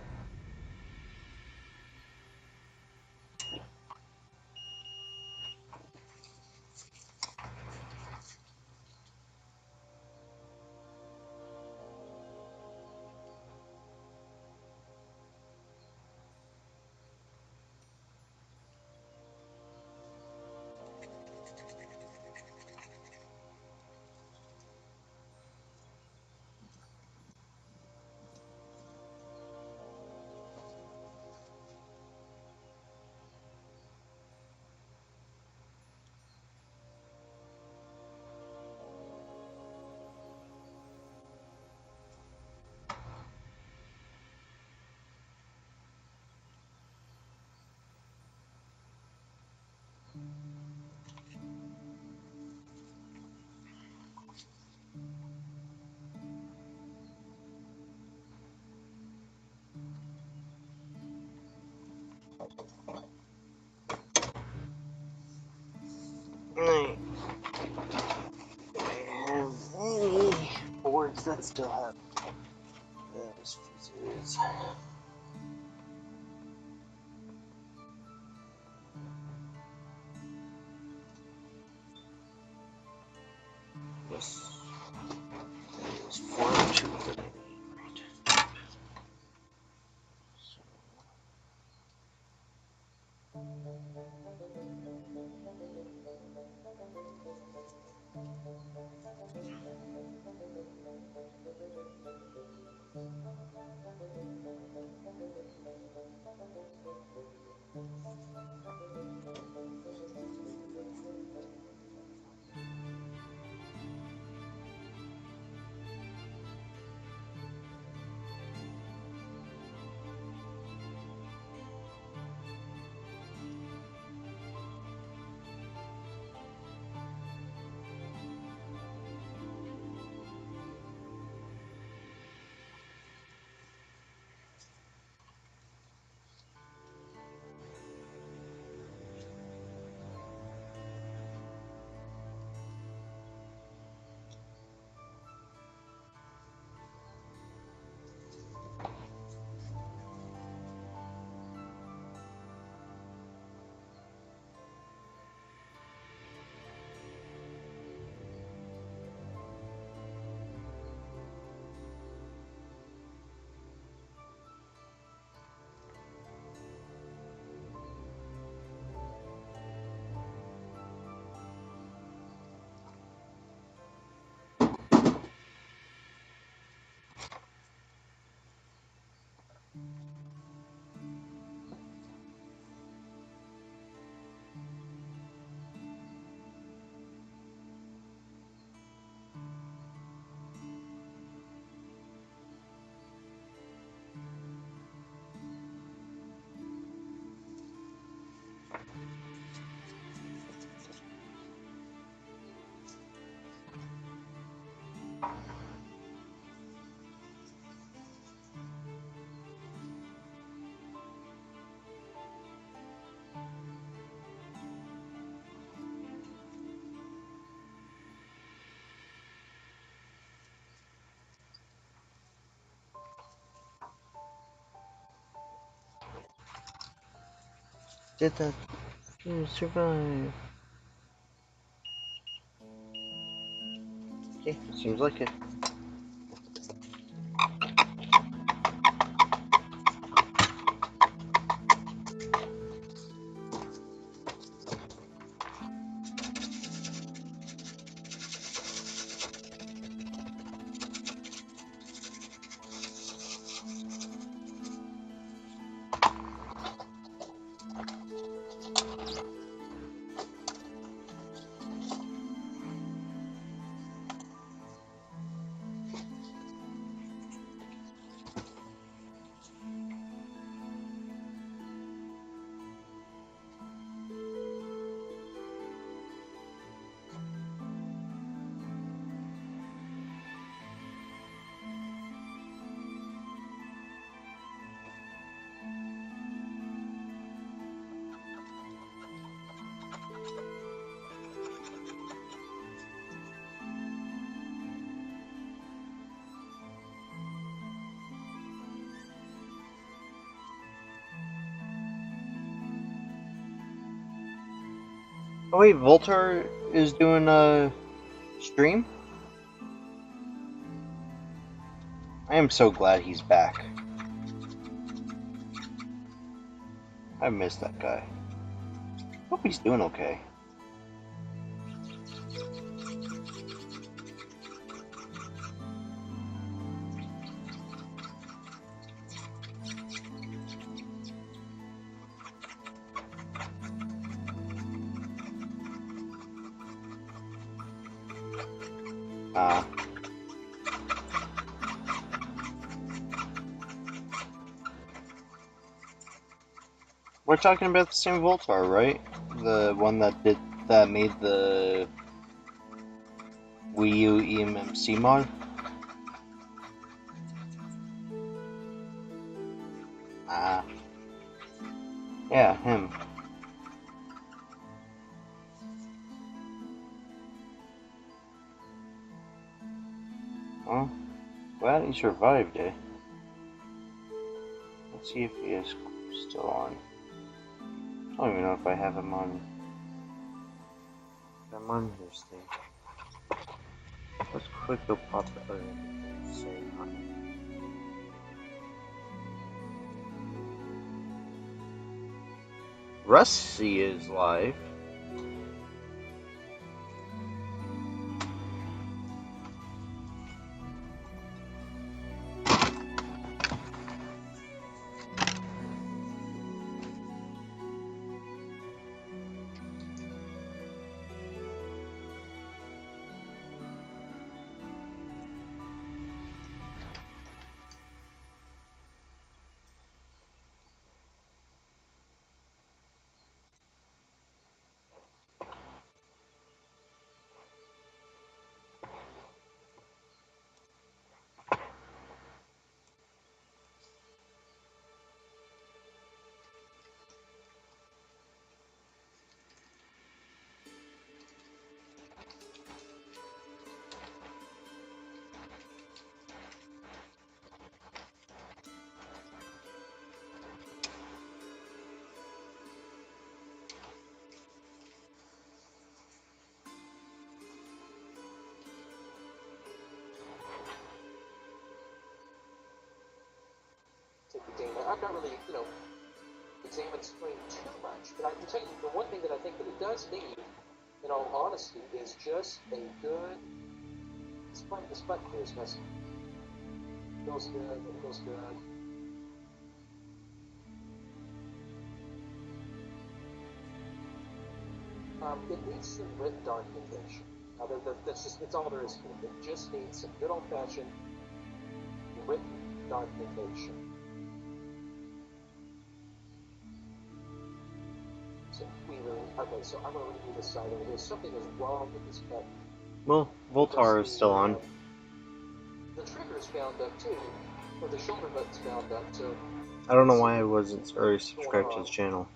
Right. Do I have any boards that still have those fuses? Yes. That is 402 that I need. Right. So, Did that survive? Okay, seems like it. Oh wait, Voltar is doing a stream? I am so glad he's back. I miss that guy. Hope he's doing okay. We're talking about the same Voltar, right? The one that made the Wii U EMMC mod? Yeah, him. Well, glad he survived it. Let's see if he is still on. I don't even know if I have him on. I'm on this thing. Let's quick go pop the other thing. Say hi. Rusty is live. I've not really, examined Spring too much, but I can tell you the one thing that I think that it does need, in all honesty, is just a good. This button here is messy. It feels good. It feels good. It needs some written documentation. Now, that's all there is to it. It just needs some good old-fashioned written documentation. Okay, so I'm going to read this side over here. Something is wrong with this button. Well, Voltar is still on. The trigger's bound up too, or the shoulder button's bound up, so... I don't know why I wasn't already subscribed to his channel.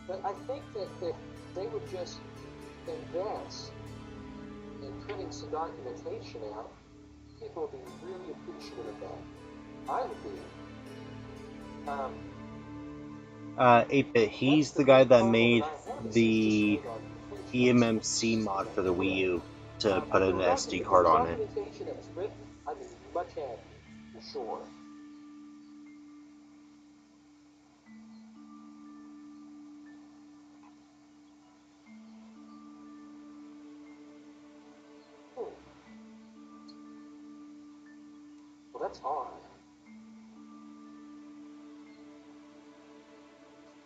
But I think that if they would just invest in putting some documentation out, people would be really appreciative of that. I would be. 8-Bit. He's the guy that made the EMMC mod for the Wii U to put an SD card on it. Documentation that was written, I'd be much happier, for sure. Well, that's odd.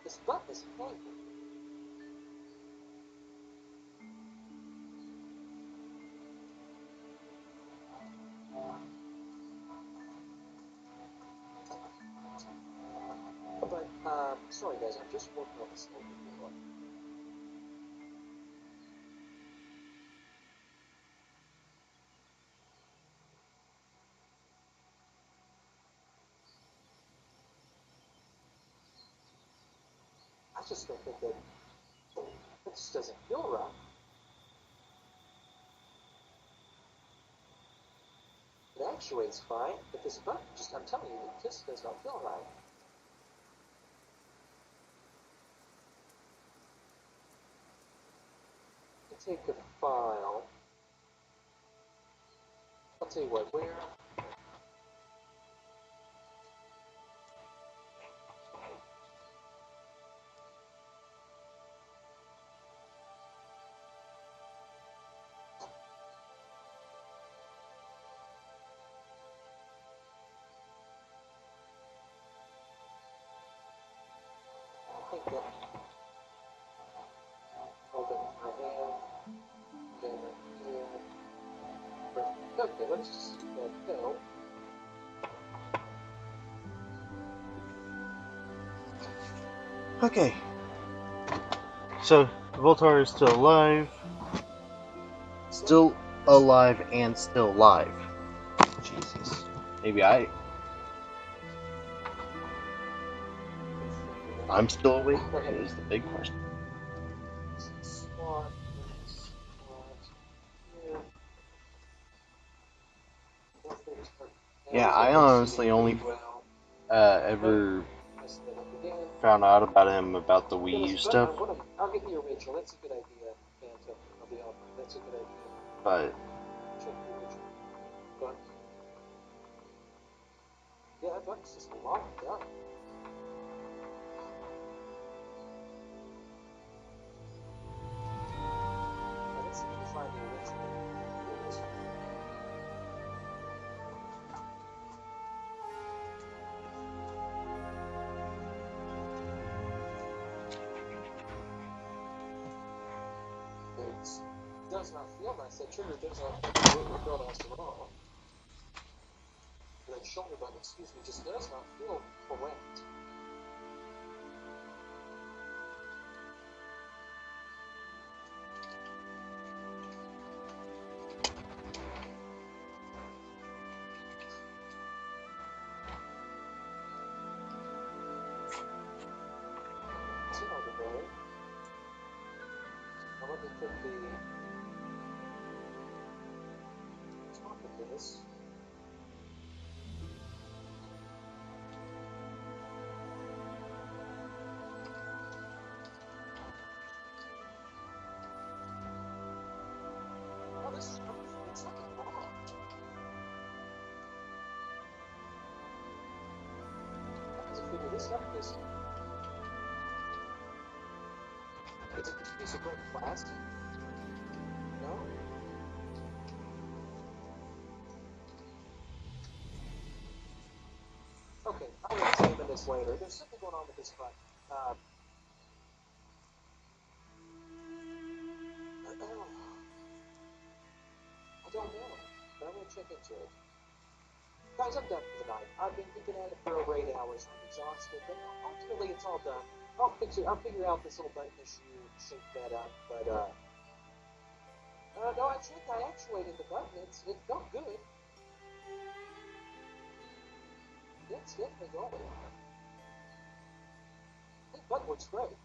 This button is hanging. But, sorry guys, I'm just working on this over here. I just don't think that it just doesn't feel right. It actuates fine, but this button just, I'm telling you, it just does not feel right. Take a file. I'll tell you what, where? I think that. Hold it in my hand. Then here. Okay, let's just let go. Okay. So, Voltar is still alive. Still alive and still live. Jesus. Maybe I'm still awake? Is the big question. Yeah, I honestly only ever found out about him about the Wii U stuff. I'll get the original. That's a good idea, Phantom. I'll be honest. That's a good idea. But Check the original. But yeah, that button's just locked up. Let's see if we can find the original. Here it is. It does not feel nice. That trigger does not feel nice at all. That shoulder button, excuse me, just does not feel correct. So, today, now let me put the top of this. Oh, this is it's something wrong. I have to figure this out because it's a piece of red plastic. No? Okay, I'll examine this later. There's something going on with this button. I don't know, but I'm going to check into it. Guys, I'm done for the night. I've been thinking at it for over 8 hours. I'm exhausted, but ultimately it's all done. I'll figure out this little button issue, sync that up, but, no, I checked, I actuated the button. It felt good. It's definitely going. The button works great.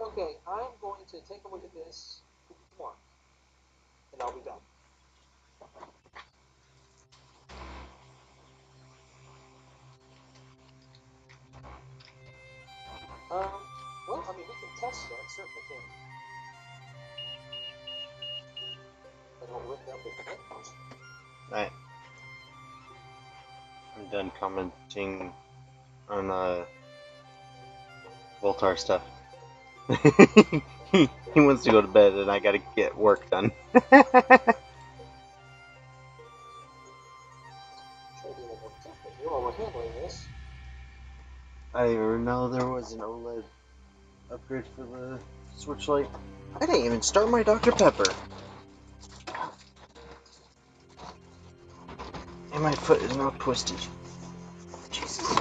Okay, I'm going to take a look at this tomorrow, and I'll be done. Well, I mean, we can test that, certainly can. I don't rip up the headphones. Alright. I'm done commenting on Voltar stuff. He wants to go to bed and I gotta get work done. Try to be a little more careful. You all were handling this. I didn't even know there was an OLED upgrade for the Switch Lite. I didn't even start my Dr. Pepper. And my foot is now twisted. Jesus.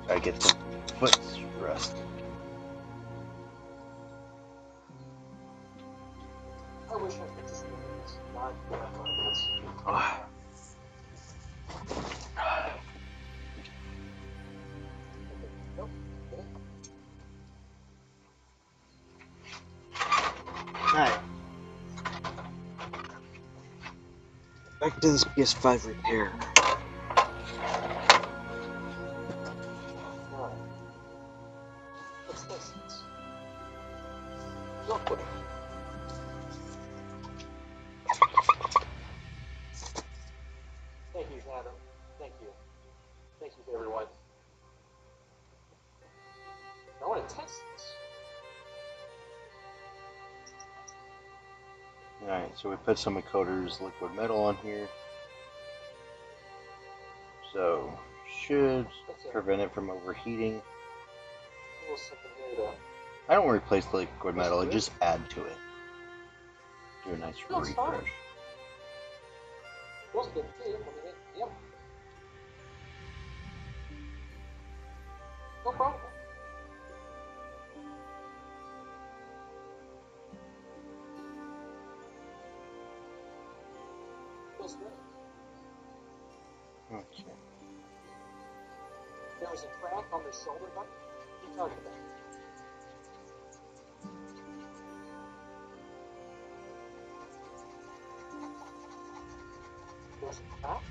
Gotta get some foot rest. I wish I could just do this. Not this. Oh. Nope. Okay. Alright. Back to this PS5 repair. Alright. Let's test this. Real quick. Thank you, Adam. Thank you. Thank you, everyone. I want to test this. Alright, so we put some Encoder's liquid metal on here. So, should prevent it from overheating. A little something here to... I don't replace the liquid metal, I just add to it. Do a nice No, it's fine. refresh. Feels good too. I mean, yep. No problem. Feels great. Okay. There was a crack on the shoulder button. You talking about? There was a crack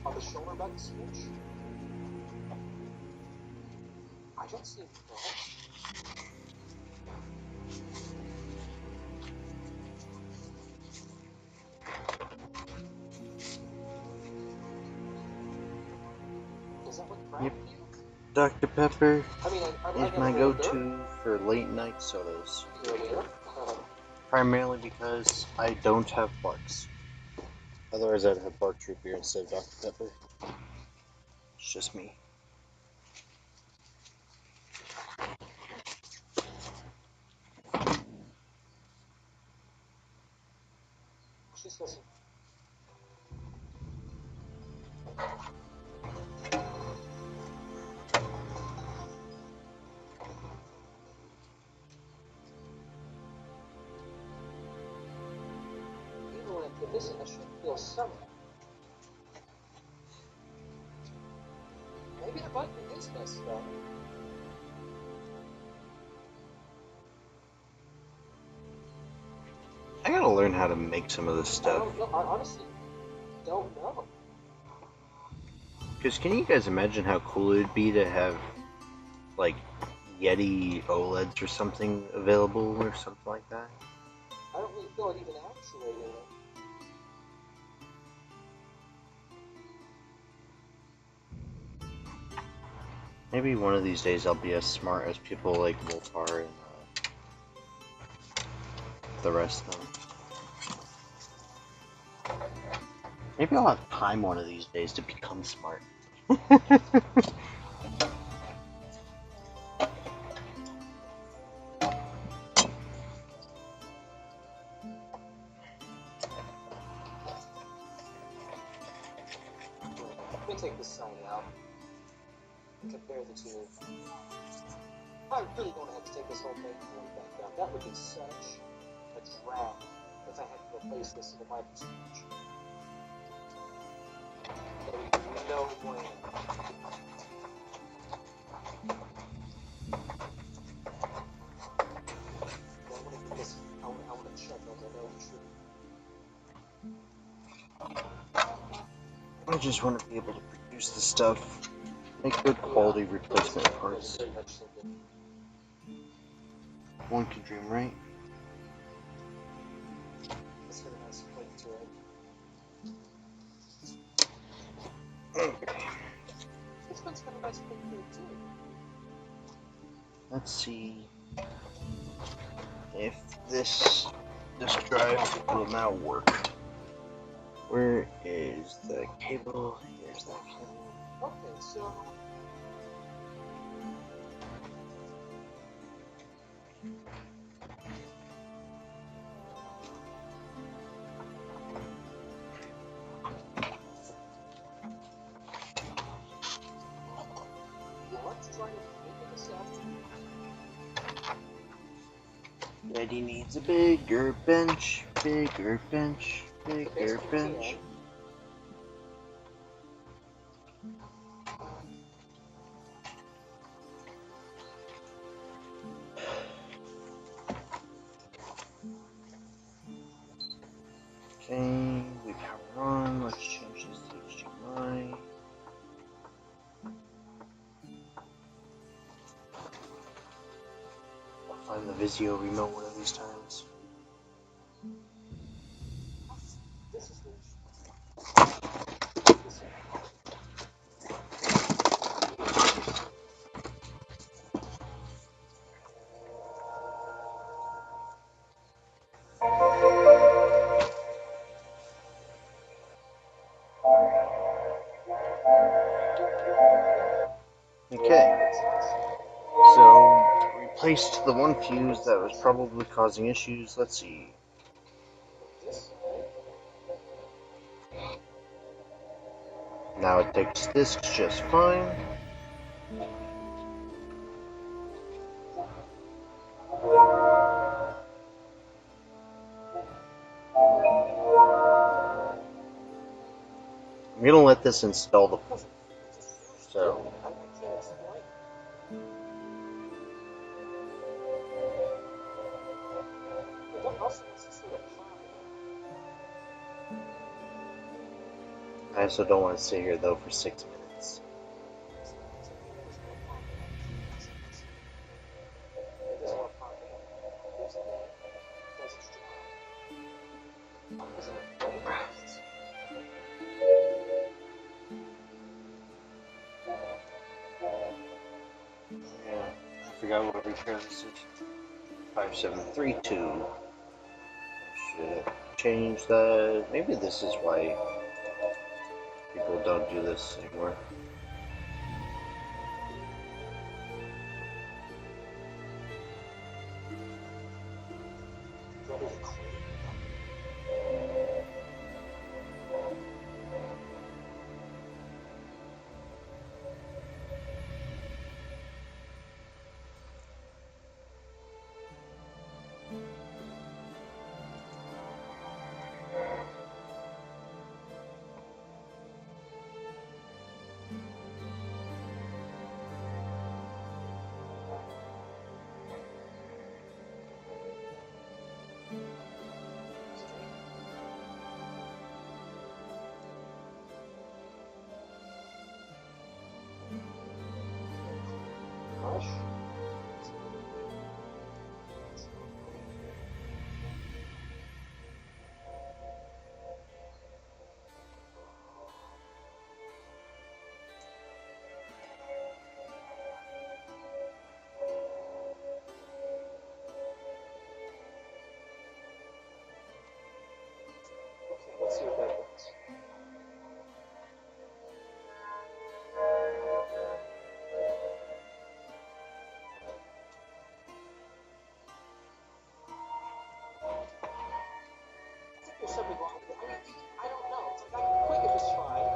on the shoulder button switch. I don't see any cracks. Does that look cracked Yep. to you? Dr. Pepper I mean, is my go-to for late night sodas. Primarily because I don't have Barks. Otherwise I'd have Barks root beer instead of Dr. Pepper. It's just me. She says, even when I put this in, I should feel something. Maybe the button is messed up. I gotta learn how to make some of this stuff. I don't know. I honestly don't know. Because can you guys imagine how cool it would be to have, like, Yeti OLEDs or something available or something like that? I don't really feel it even actuating it. Maybe one of these days I'll be as smart as people like Voltar and the rest of them. Maybe I'll have time one of these days to become smart. Let me take this sign out and compare the two. I really don't have to take this whole thing back down. That would be such a drag if I had to replace this in a microswitch. There would be no way. I want to get this. I want to check those. I know it's true. I just want to be able to produce the stuff Make good quality Yeah, replacement I was parts. very much thinking. One can dream, right? It's got a nice point to it. Okay. This one's got a nice point to it too. Let's see if this disk drive will now work. Where is the cable? Here's that cable. Okay, so let's try to figure this out. Yeti needs a bigger bench, bigger bench, The best bigger we bench. Okay, we power on. Let's change this to HDMI. I'll find the Vizio remote one of these times. This is the this Okay, so replaced the one fuse that was probably causing issues. Let's see. this Now it takes discs just fine. I'm gonna let this install the. So I can't explain. But what else is this sort of I also don't want to sit here though for 6 minutes. It doesn't want to pop in. Here's the thing. It does its job. Is it what it does? Yeah, I forgot what repair this is. 5732. Should change that. Maybe this is why people don't do this anymore. Ready to clean. Brush. Okay, let's see what that does. I think there's something wrong with it. I don't know. It's like I click it was fine.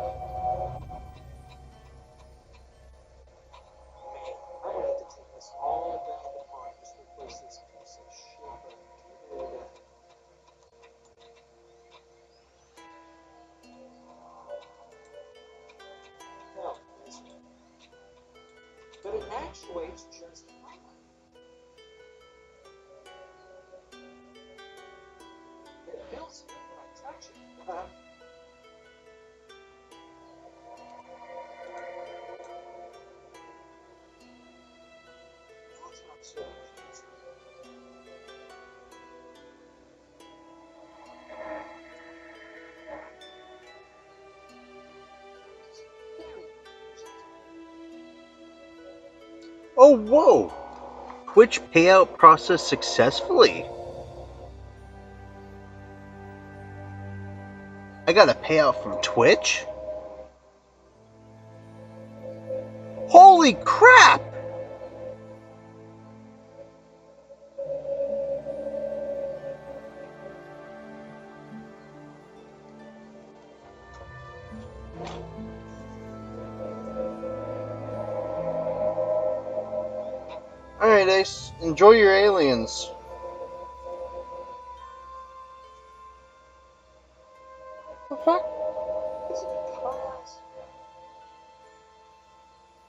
Man, I'm gonna have to take this all back apart. Just replace this piece of shit. But I can't believe it. No, it isn't. But it actuates just fine. It feels good when I touch it. Oh, whoa! Twitch payout processed successfully. I got a payout from Twitch? Holy crap! Alright, Ace. Enjoy your aliens. The fuck? Is it because?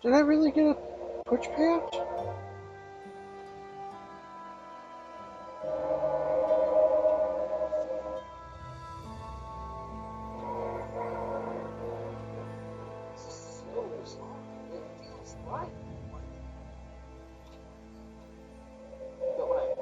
Did I really get a Twitch payout? So bizarre. It feels right. But when I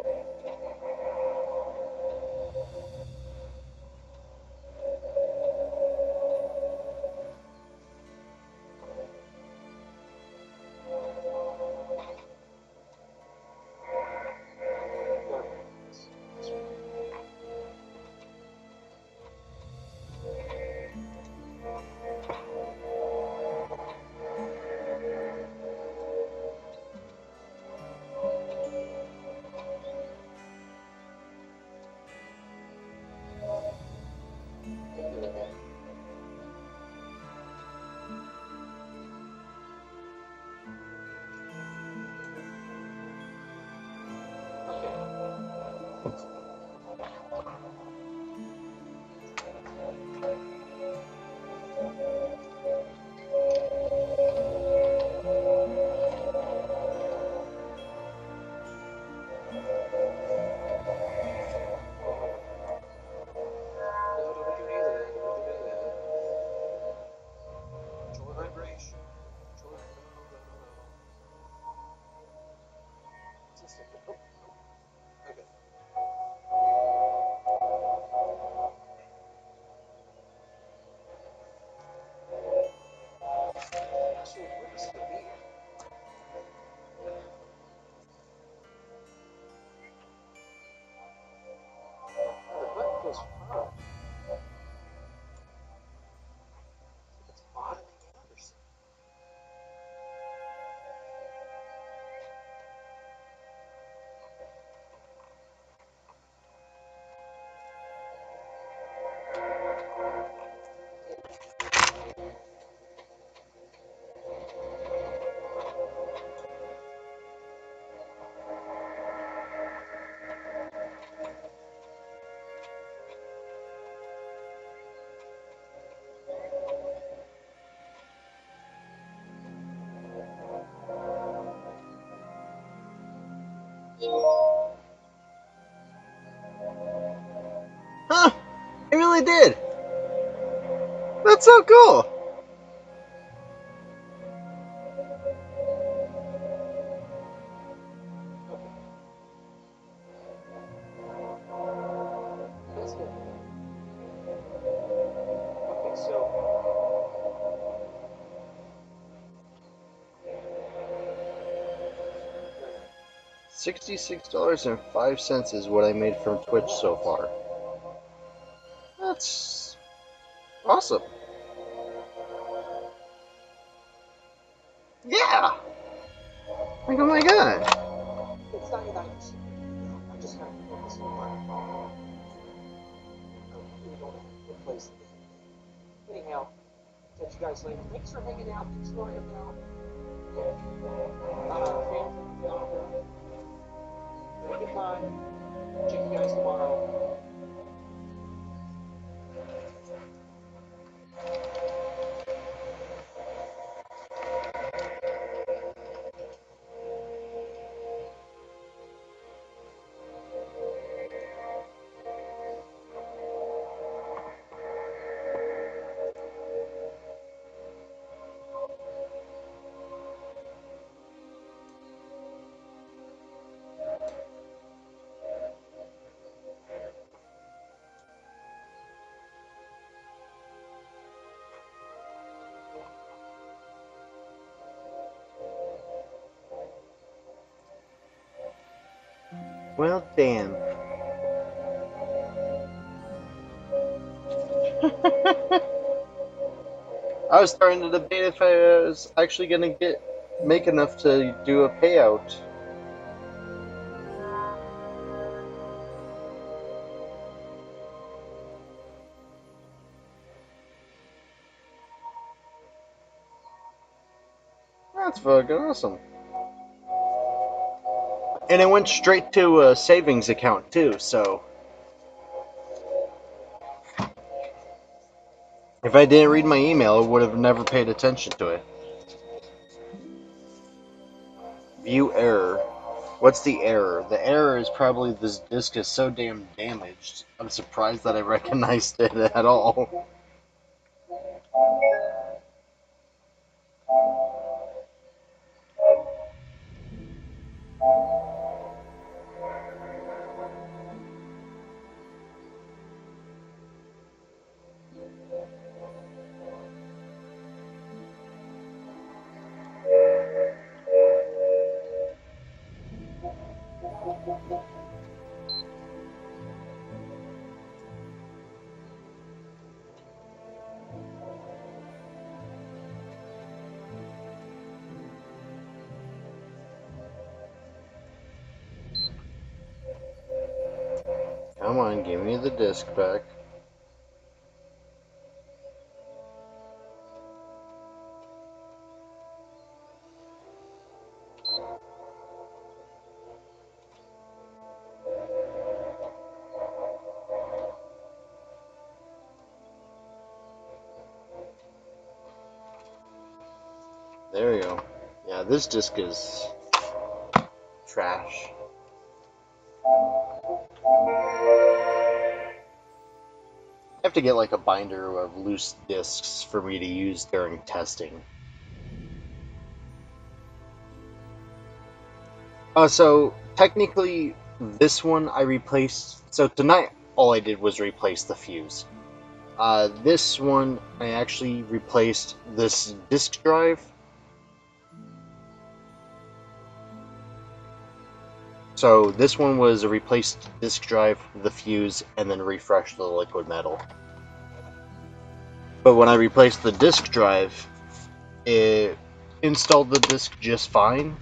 Huh! It really did! That's so cool! That's good. Okay, so $66.05 is what I made from Twitch so far. That's awesome. Yeah! Like, oh my god. it's 99%. I just have to put this whole button on. I really don't have to replace the damn thing. Anyhow, catch you guys later. Thanks for hanging out. Thanks for hanging out. Fans of the opera. Have a good time. Check you guys tomorrow. Well, damn. I was starting to debate if I was actually gonna make enough to do a payout. That's fucking awesome. And it went straight to a savings account too, so if I didn't read my email, I would have never paid attention to it. View error. What's the error? The error is probably this disk is so damn damaged. I'm surprised that I recognized it at all. Come on, give me the disc back. There we go. Yeah, this disc is trash. I have to get like a binder of loose discs for me to use during testing. So technically, this one I replaced. So tonight, all I did was replace the fuse. This one I actually replaced this disk drive. So this one was a replaced disk drive, the fuse, and then refreshed the liquid metal. But when I replaced the disk drive, it installed the disk just fine.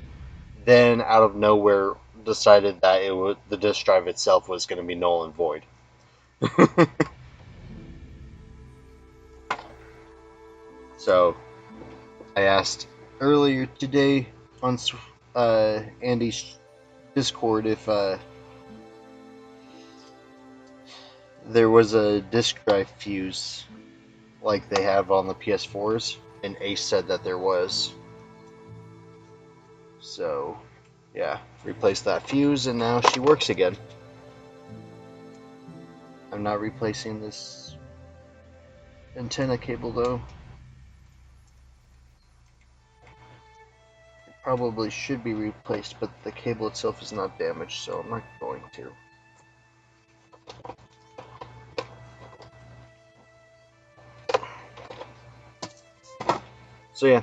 Then out of nowhere decided that the disk drive itself was going to be null and void. So I asked earlier today on Andy's Discord if there was a disk drive fuse like they have on the PS4s, and Ace said that there was. So yeah, replaced that fuse and now she works again. I'm not replacing this antenna cable though. It probably should be replaced, but the cable itself is not damaged, so I'm not going to. So yeah.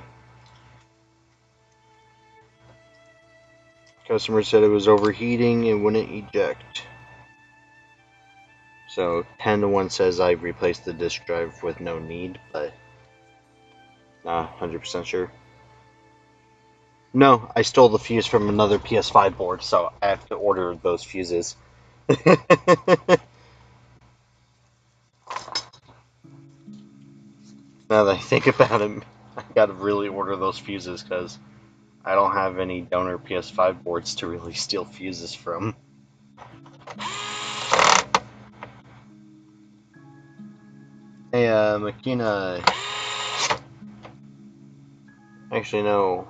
Customer said it was overheating and wouldn't eject. So 10 to 1 says I replaced the disk drive with no need, but not 100% sure. No, I stole the fuse from another PS5 board, so I have to order those fuses. Now that I think about it, I gotta really order those fuses because I don't have any donor PS5 boards to really steal fuses from. Hey, Makina. Actually, no.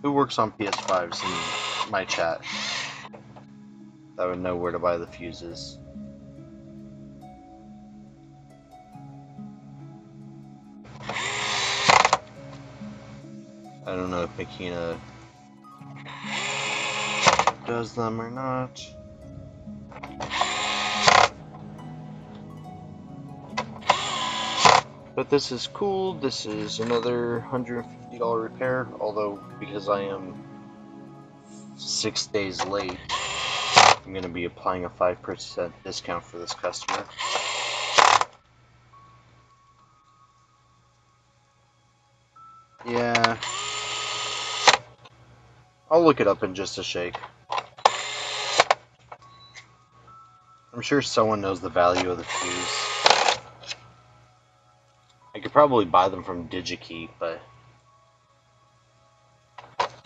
Who works on PS5s in my chat? I would know where to buy the fuses. I don't know if Makina does them or not. But this is cool. This is another $150 repair, although because I am 6 days late, I'm going to be applying a 5% discount for this customer. Yeah, I'll look it up in just a shake. I'm sure someone knows the value of the fuse. I could probably buy them from DigiKey, but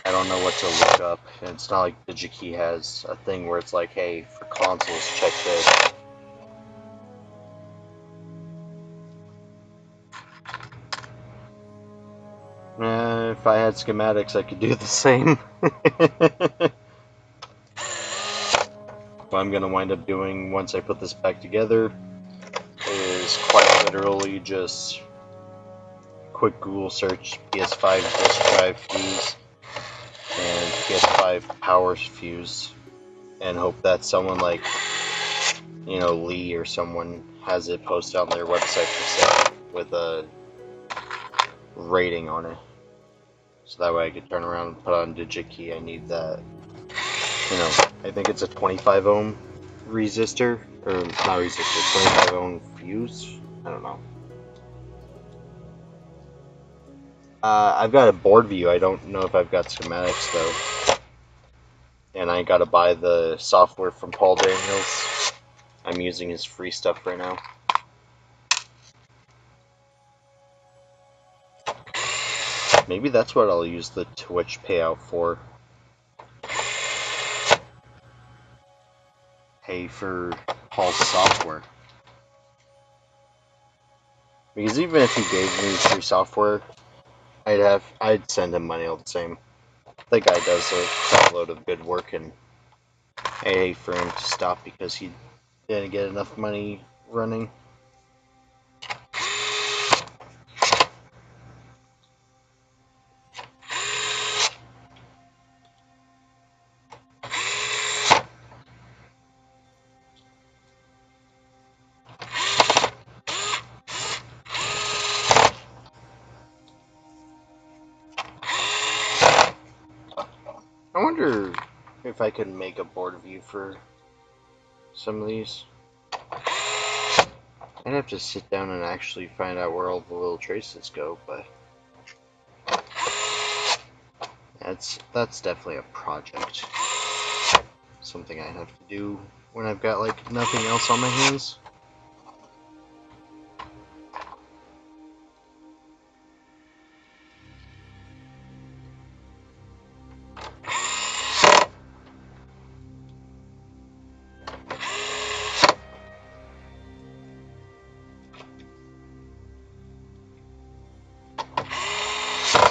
I don't know what to look up. And it's not like DigiKey has a thing where it's like, hey, for consoles, check this. If I had schematics, I could do the same. What I'm going to wind up doing once I put this back together is quite literally just quick Google search PS5 disk drive fuse and PS5 power fuse, and hope that someone like, you know, Lee or someone has it posted on their website for sale with a rating on it. So that way I could turn around and put on DigiKey. I need that, you know, I think it's a 25 ohm resistor, or not resistor, 25 ohm fuse. I don't know. I've got a board view. I don't know if I've got schematics though. And I gotta buy the software from Paul Daniels. I'm using his free stuff right now. Maybe that's what I'll use the Twitch payout for. Pay for Paul's software. Because even if he gave me free software, I'd send him money all the same. The guy does a crapload of good work, and I hate for him to stop because he didn't get enough money running. I wonder if I could make a board view for some of these. I'd have to sit down and actually find out where all the little traces go, but that's definitely a project. Something I have to do when I've got like nothing else on my hands.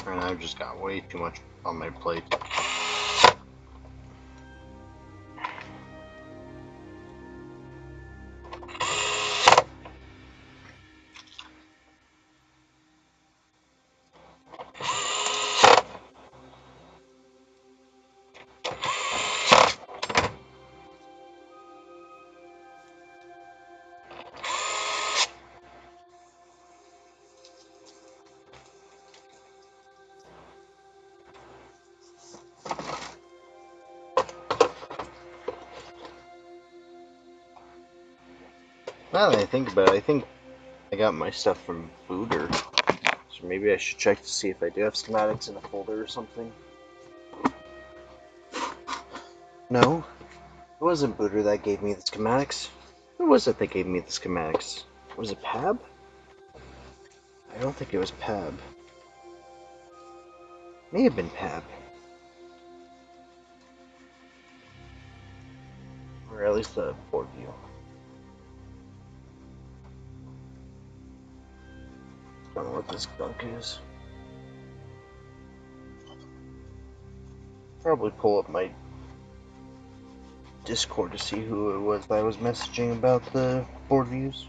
And I've just got way too much on my plate. Now that I think about it, I think I got my stuff from Booter. So maybe I should check to see if I do have schematics in a folder or something. No, it wasn't Booter that gave me the schematics. Who was it that gave me the schematics? Was it Pab? I don't think it was Pab. May have been Pab. Or at least the board view. Don't know what this gunk is. Probably pull up my Discord to see who it was that I was messaging about the board views.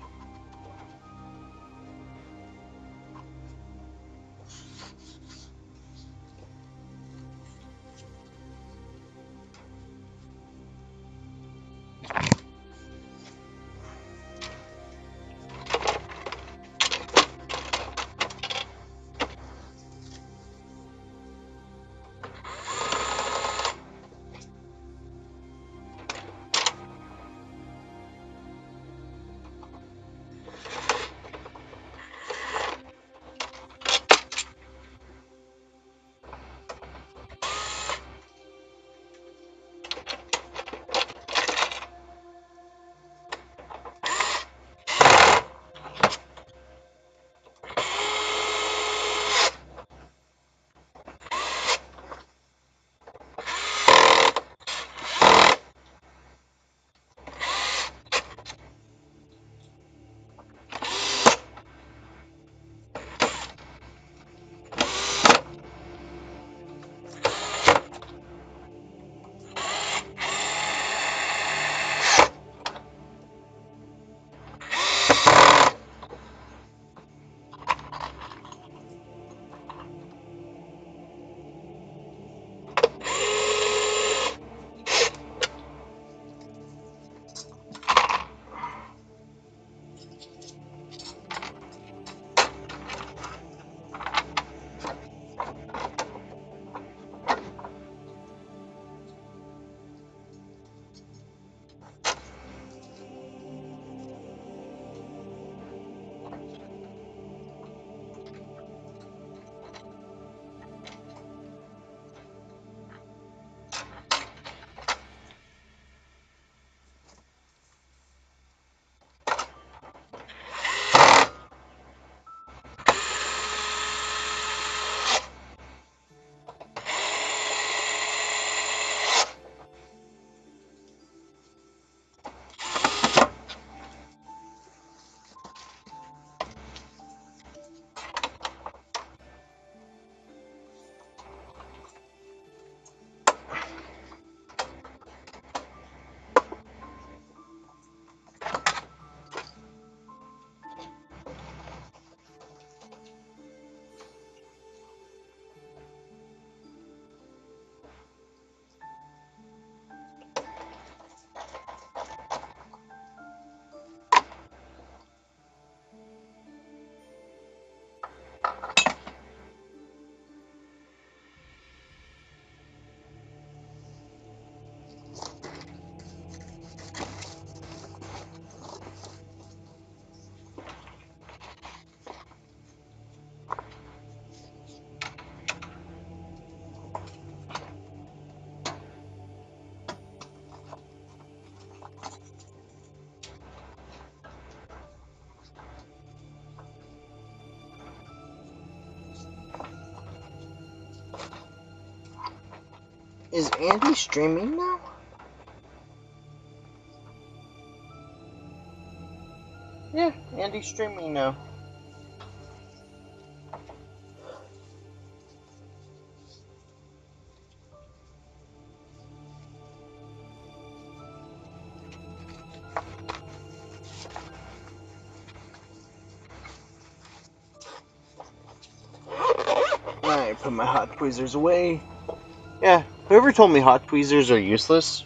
Is Andy streaming now? Yeah, Andy's streaming now. I put my hot tweezers away. Yeah, whoever told me hot tweezers are useless,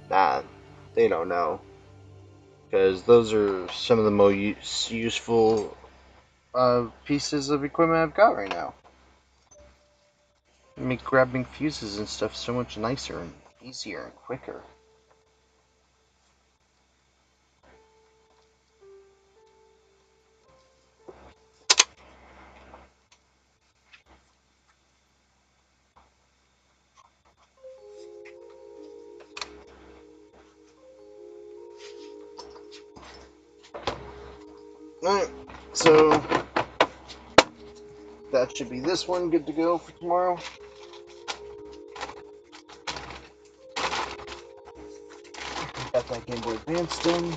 nah, they don't know. Because those are some of the most useful pieces of equipment I've got right now. Make grabbing fuses and stuff so much nicer and easier and quicker. Alright, so that should be this one good to go for tomorrow. Got that Game Boy Advance done.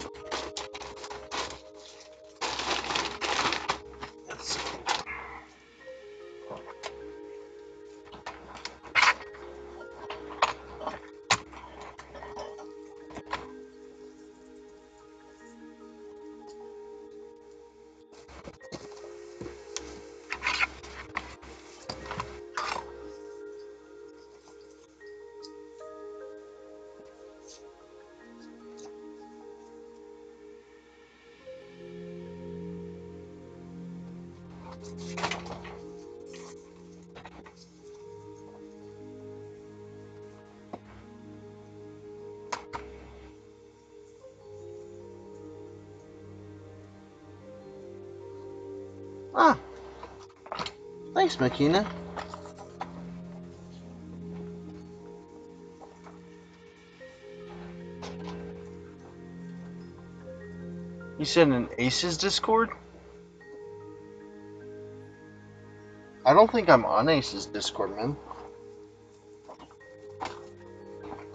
Ah, thanks, Makina. You said an Aces Discord? I don't think I'm on Aces Discord, man.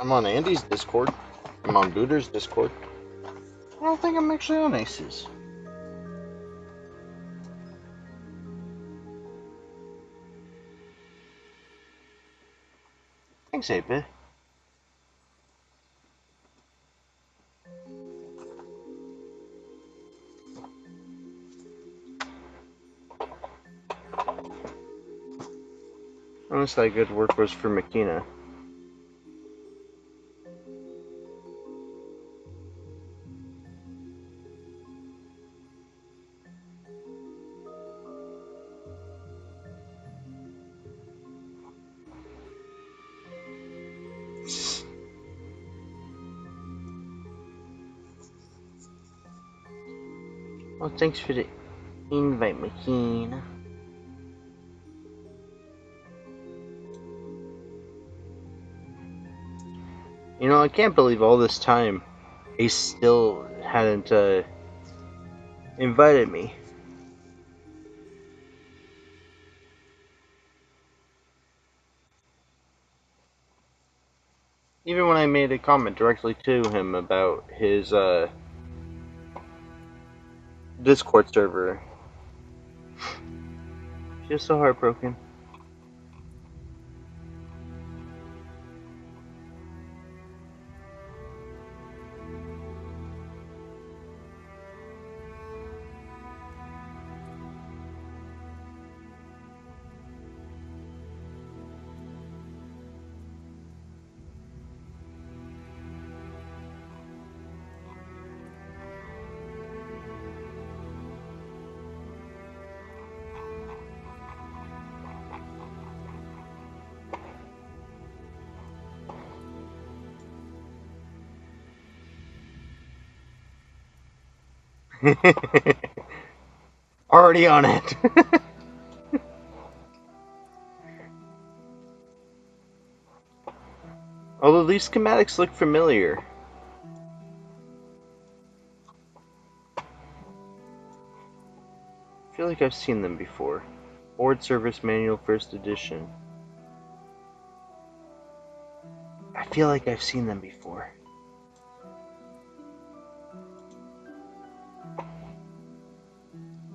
I'm on Andy's Discord. I'm on Booter's Discord. I don't think I'm actually on Aces. Thanks, 8-Bit. Unless that good work was for Makina. Well, thanks for the invite, Makina. You know, I can't believe all this time Ace still hadn't invited me. Even when I made a comment directly to him about his Discord server. Just so heartbroken. Already on it. Although these schematics look familiar. I feel like I've seen them before. Board Service Manual First Edition. I feel like I've seen them before.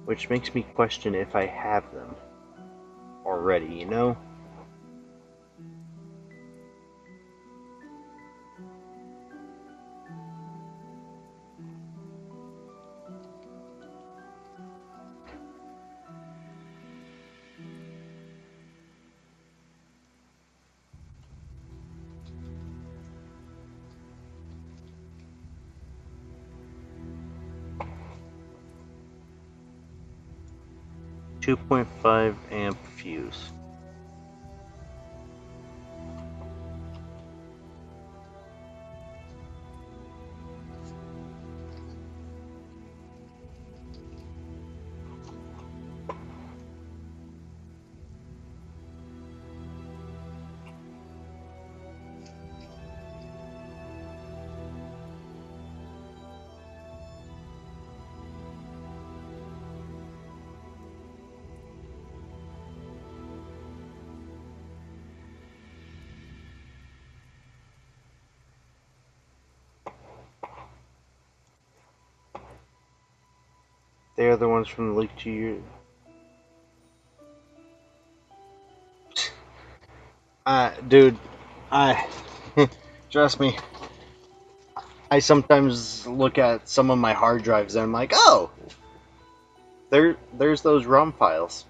Which makes me question if I have them already, you know? .5 amp fuse. They are the ones from the leak to you. Dude, I trust me. I sometimes look at some of my hard drives and I'm like, oh, there's those ROM files.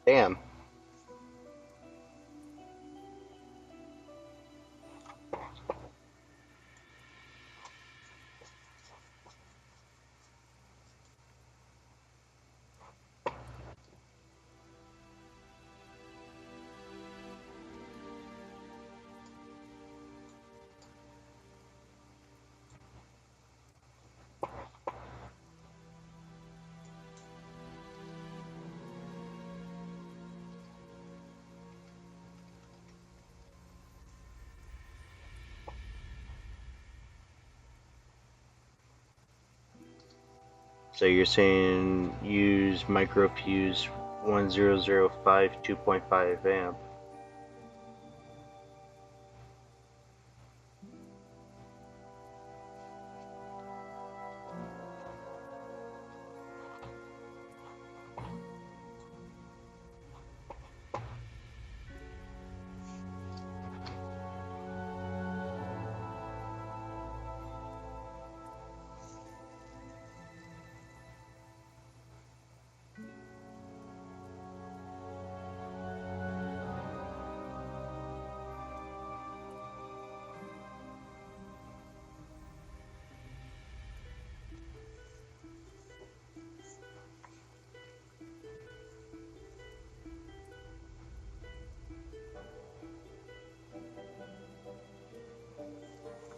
Damn. So you're saying use microfuse 1005 2.5 amp.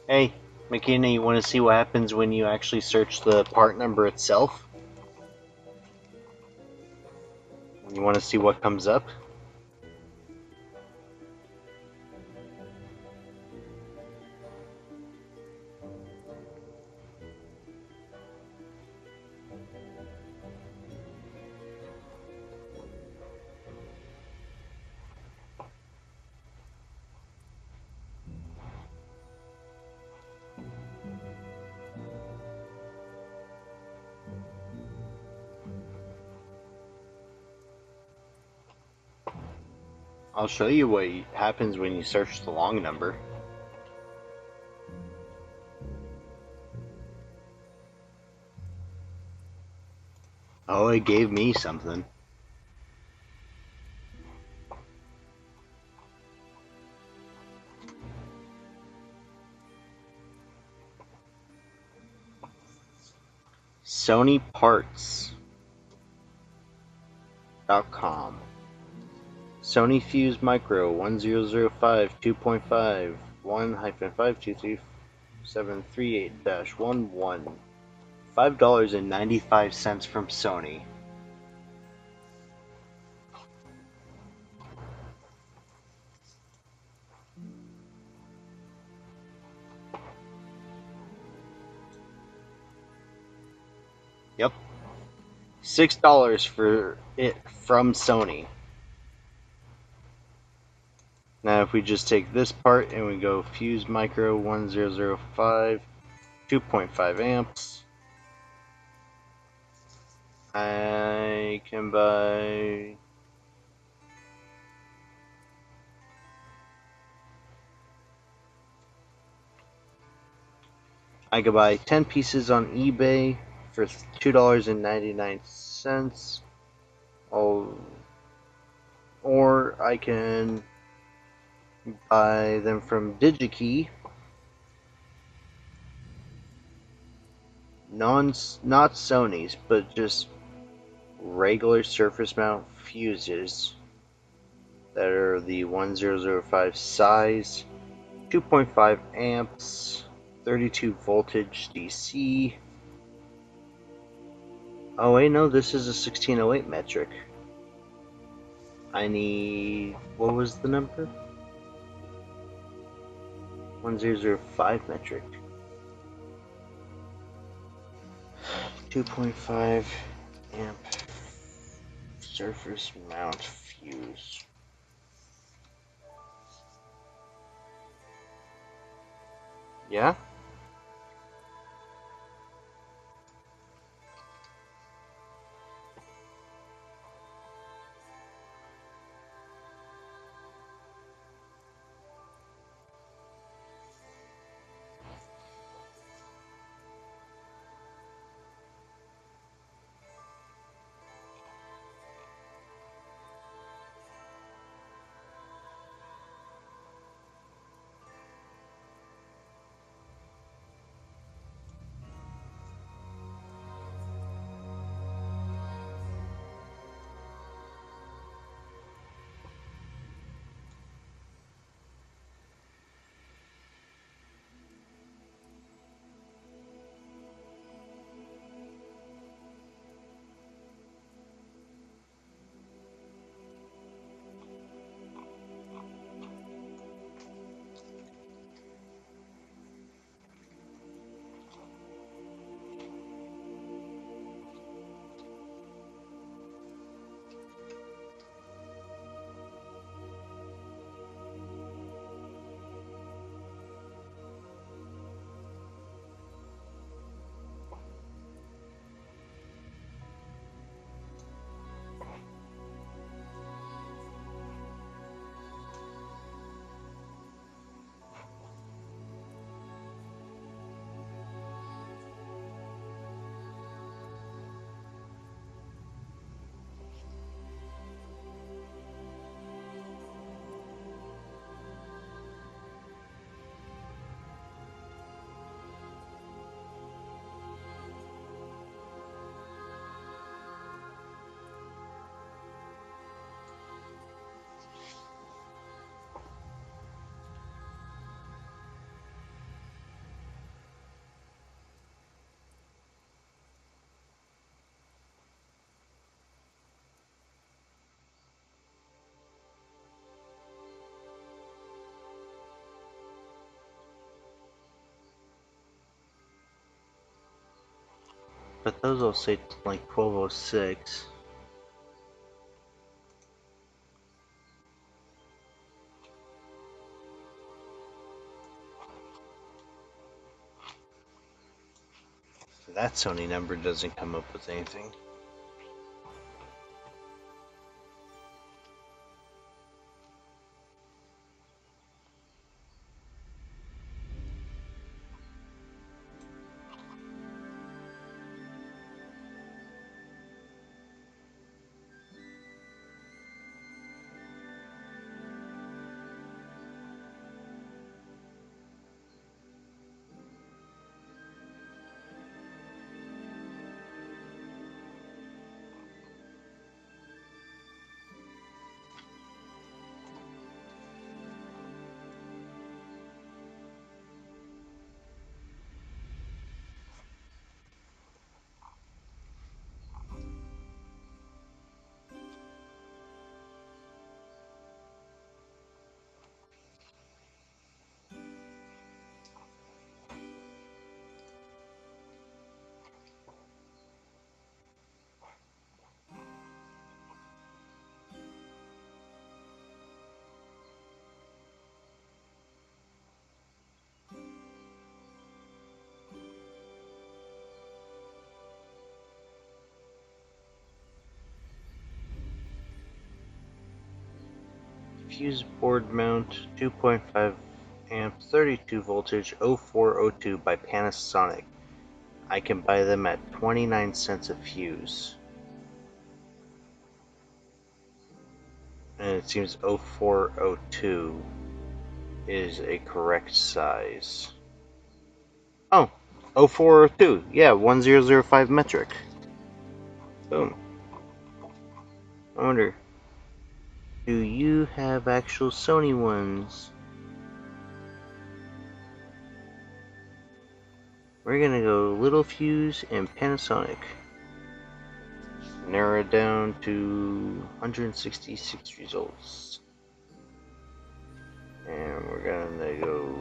Hey, McKinney, you want to see what happens when you actually search the part number itself? You want to see what comes up? I'll show you what happens when you search the long number. Oh, it gave me something. SonyParts.com. Sony Fuse Micro 1005 2.5 1-5233738-11. $5.95 from Sony. Yep. $6 for it from Sony. Now if we just take this part and we go fuse micro 1005, 2.5 amps, I can buy I could buy 10 pieces on eBay for $2.99. Or I can buy them from DigiKey, not Sony's, but just regular surface mount fuses that are the 1005 size, 2.5 amps, 32 voltage DC. Oh wait, no, this is a 1608 metric. I need, what was the number? 1005 metric. 2.5 amp surface mount fuse. Yeah? But those will say like 1206. That Sony number doesn't come up with anything. fuse board mount, 2.5 amp, 32 voltage, 0402 by Panasonic. I can buy them at 29 cents a fuse. And it seems 0402 is a correct size. Oh, 0402, yeah, 1005 metric. Boom. I wonder, do you have actual Sony ones? We're gonna go Little Fuse and Panasonic. Narrow it down to 166 results. And we're gonna go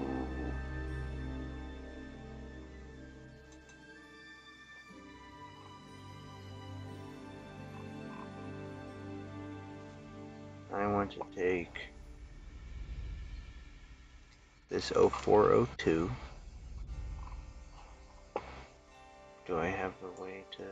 I want to take this 0402. Do I have a way to...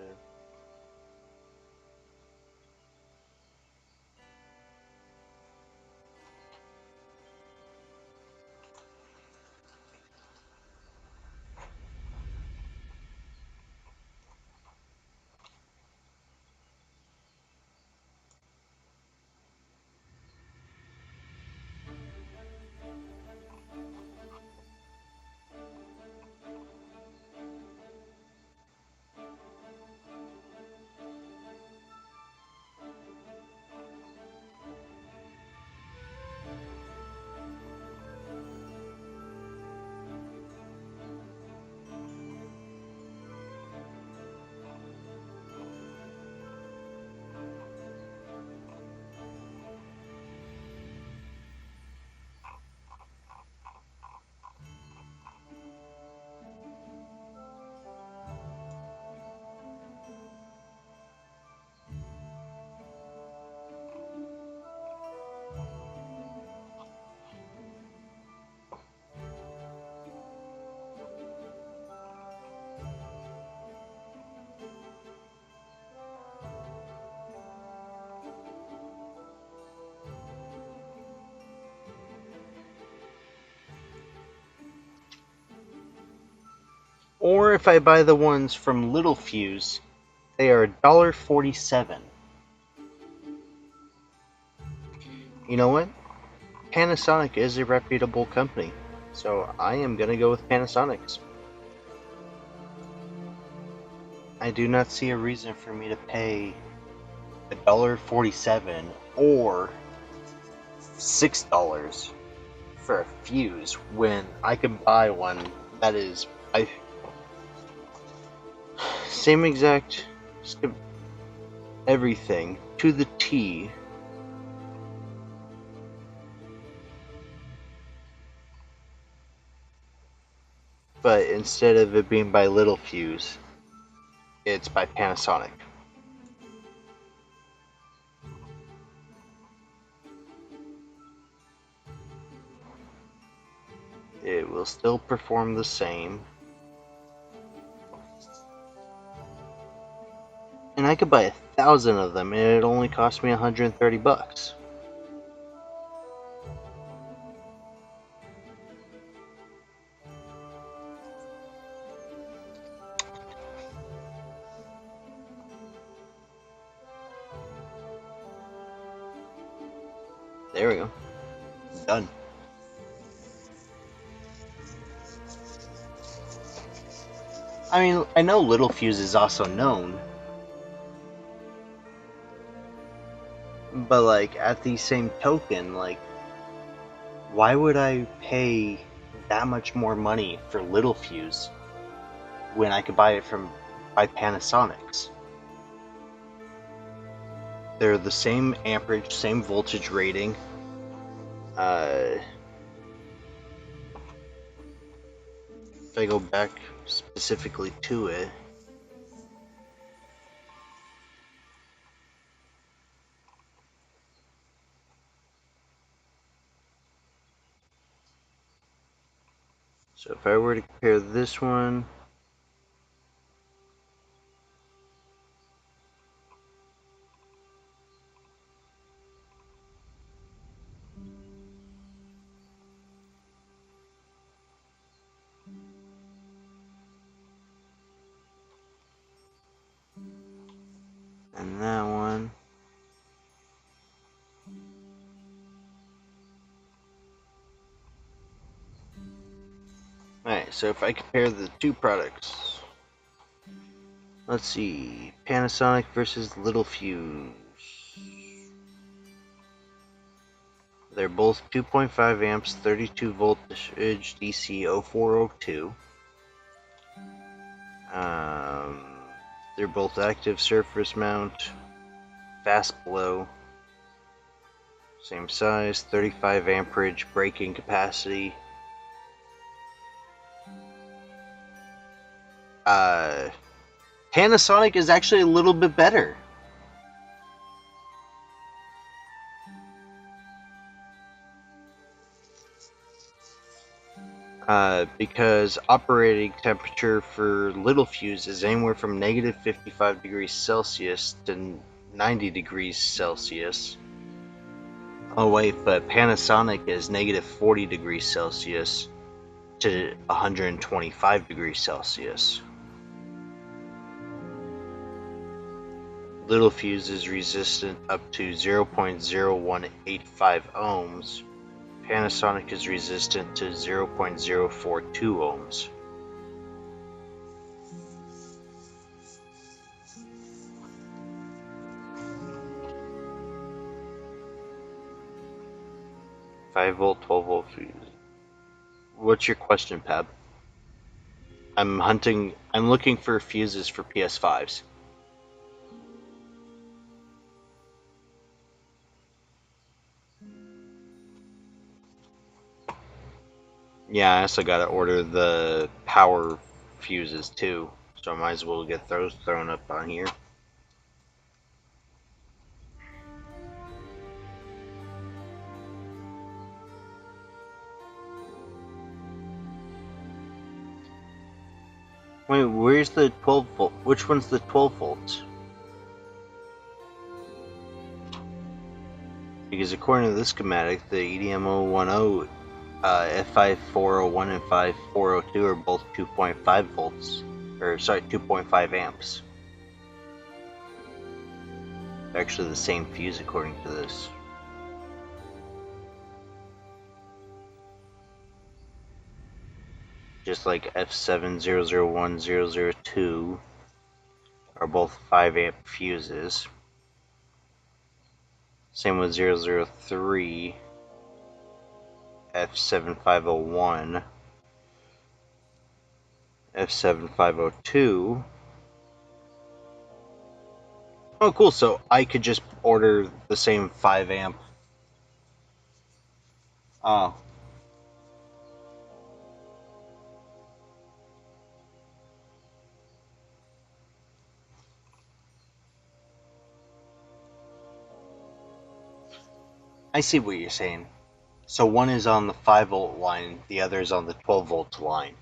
Or if I buy the ones from Little Fuse, they are $1.47. You know what? Panasonic is a reputable company, so I am gonna go with Panasonic's. I do not see a reason for me to pay $1.47 or $6 for a fuse when I can buy one that is same exact everything to the T. But instead of it being by Little Fuse, it's by Panasonic. It will still perform the same. And I could buy 1,000 of them and it only cost me $130. There we go. Done. I mean, I know Little Fuse is also known, but like at the same token, like why would I pay that much more money for Little Fuse when I could buy it from by Panasonic's? They're the same amperage, same voltage rating. If I go back specifically to it, so if I were to compare this one, And that one. Alright, so if I compare the two products, let's see, Panasonic versus Little Fuse. They're both 2.5 amps, 32 voltage DC 0402. They're both active surface mount, fast blow, same size, 35 amperage braking capacity. Panasonic is actually a little bit better. Because operating temperature for Little Fuse is anywhere from negative 55 degrees Celsius to 90 degrees Celsius. Oh wait, but Panasonic is negative 40 degrees Celsius to 125 degrees Celsius. Little Fuse is resistant up to 0.0185 ohms. Panasonic is resistant to 0.042 ohms. Five volt, 12 volt fuse. What's your question, Pab? I'm looking for fuses for PS5s. Yeah, I also gotta order the power fuses too, so I might as well get those thrown up on here. Wait, where's the 12 volt? Which one's the 12 volts? Because according to this schematic, the EDM010, F5401 and 5402 are both 2.5 volts, or sorry, 2.5 amps. They're actually the same fuse according to this. Just like F7001-002 are both 5 amp fuses. Same with 003, F7501, F7502. Oh cool, so I could just order the same 5 amp. Oh. I see what you're saying. So one is on the 5 volt line, the other is on the 12 volt line.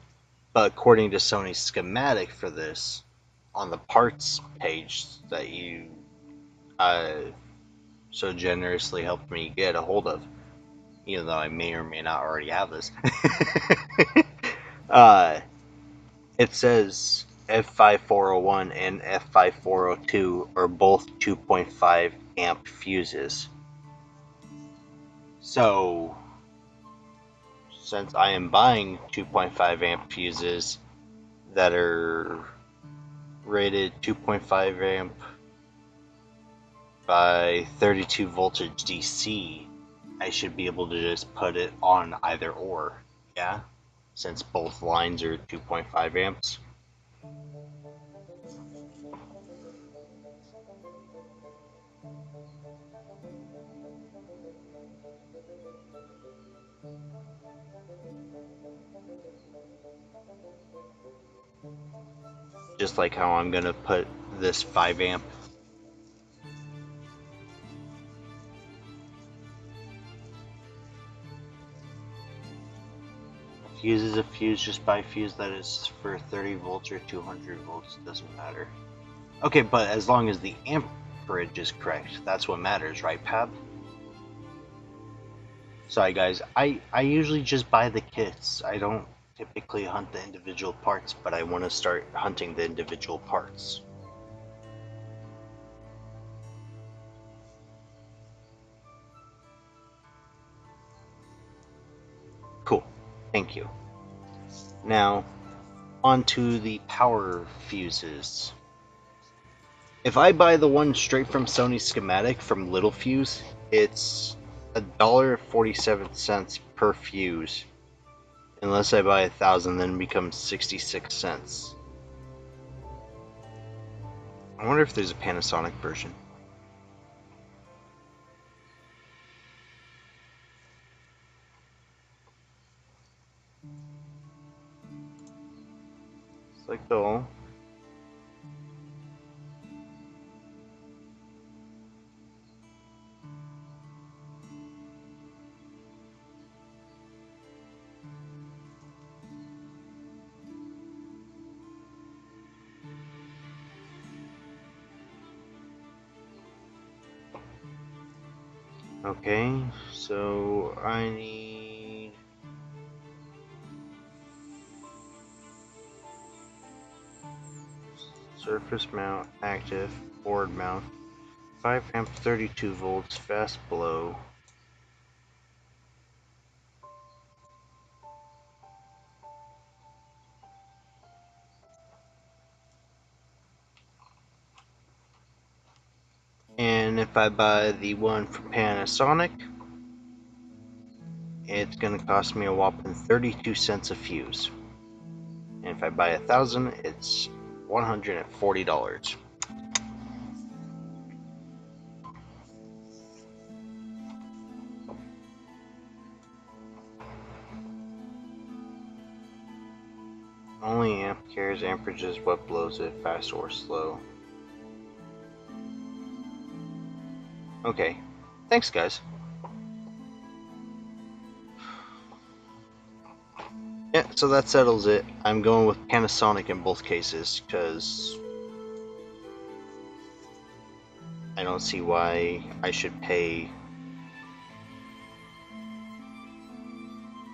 But according to Sony's schematic for this, on the parts page that you so generously helped me get a hold of, even though I may or may not already have this, it says F5401 and F5402 are both 2.5 amp fuses. So, since I am buying 2.5 amp fuses that are rated 2.5 amp by 32 voltage DC, I should be able to just put it on either or, yeah? Since both lines are 2.5 amps. Just like how I'm gonna put this 5 amp. Fuse is a fuse, just buy fuse that is for 30 volts or 200 volts, doesn't matter. Okay, but as long as the amperage is correct, that's what matters, right, Pab? Sorry guys, I usually just buy the kits. I don't typically hunt the individual parts, but I want to start hunting the individual parts. Thank you. Now, onto the power fuses. If I buy the one straight from Sony Schematic from Little Fuse, it's $1.47 per fuse. Unless I buy 1,000, then it becomes 66 cents. I wonder if there's a Panasonic version. Select all. Okay, so I need surface mount active, board mount, 5 amp 32 volts fast blow. And if I buy the one from Panasonic, it's going to cost me a whopping 32 cents a fuse. And if I buy 1,000, it's $140. Only amp carries amperage is what blows it, fast or slow. Okay, thanks guys. Yeah, so that settles it. I'm going with Panasonic in both cases, because I don't see why I should pay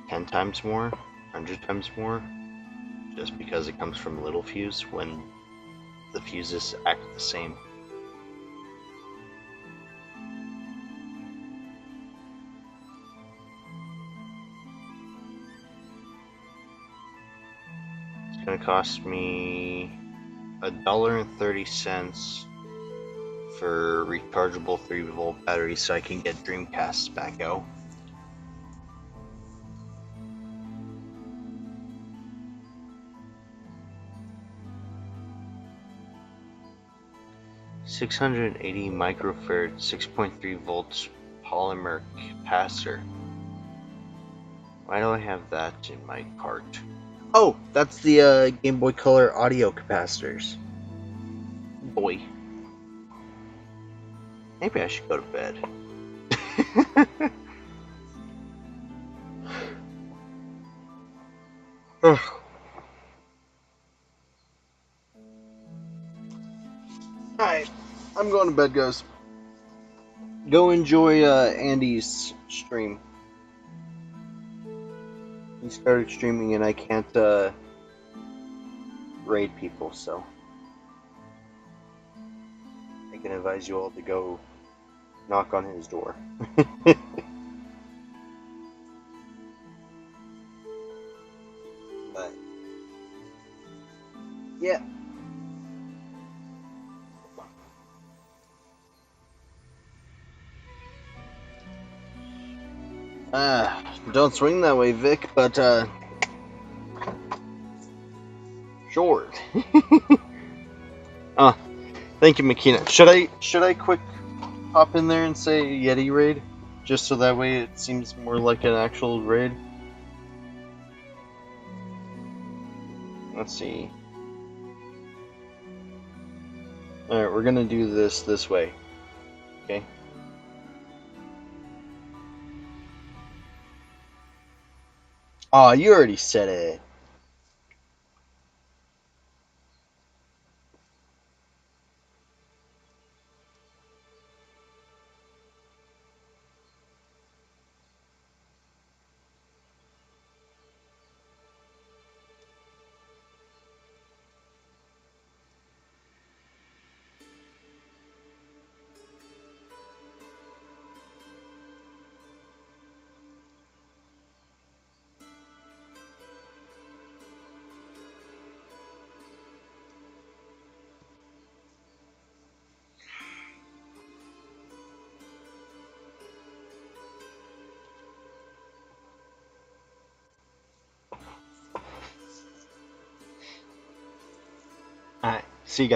10 times more, 100 times more, just because it comes from Little Fuse when the fuses act the same. It's going to cost me $1.30 for rechargeable 3-volt batteries so I can get Dreamcasts back out. $680 microfarad 6.3 volts polymer capacitor. Why do I have that in my cart? Oh, that's the Game Boy Color audio capacitors. Boy. Maybe I should go to bed. Alright, I'm going to bed, guys. Go enjoy Andy's stream. He started streaming and I can't raid people, so I can advise you all to go knock on his door. But yeah. Don't swing that way, Vic, but sure. Thank you, Makina. Should I quick hop in there and say Yeti raid? Just so that way it seems more like an actual raid? Let's see. Alright, we're gonna do this way. Okay? Aw, you already said it. See you guys.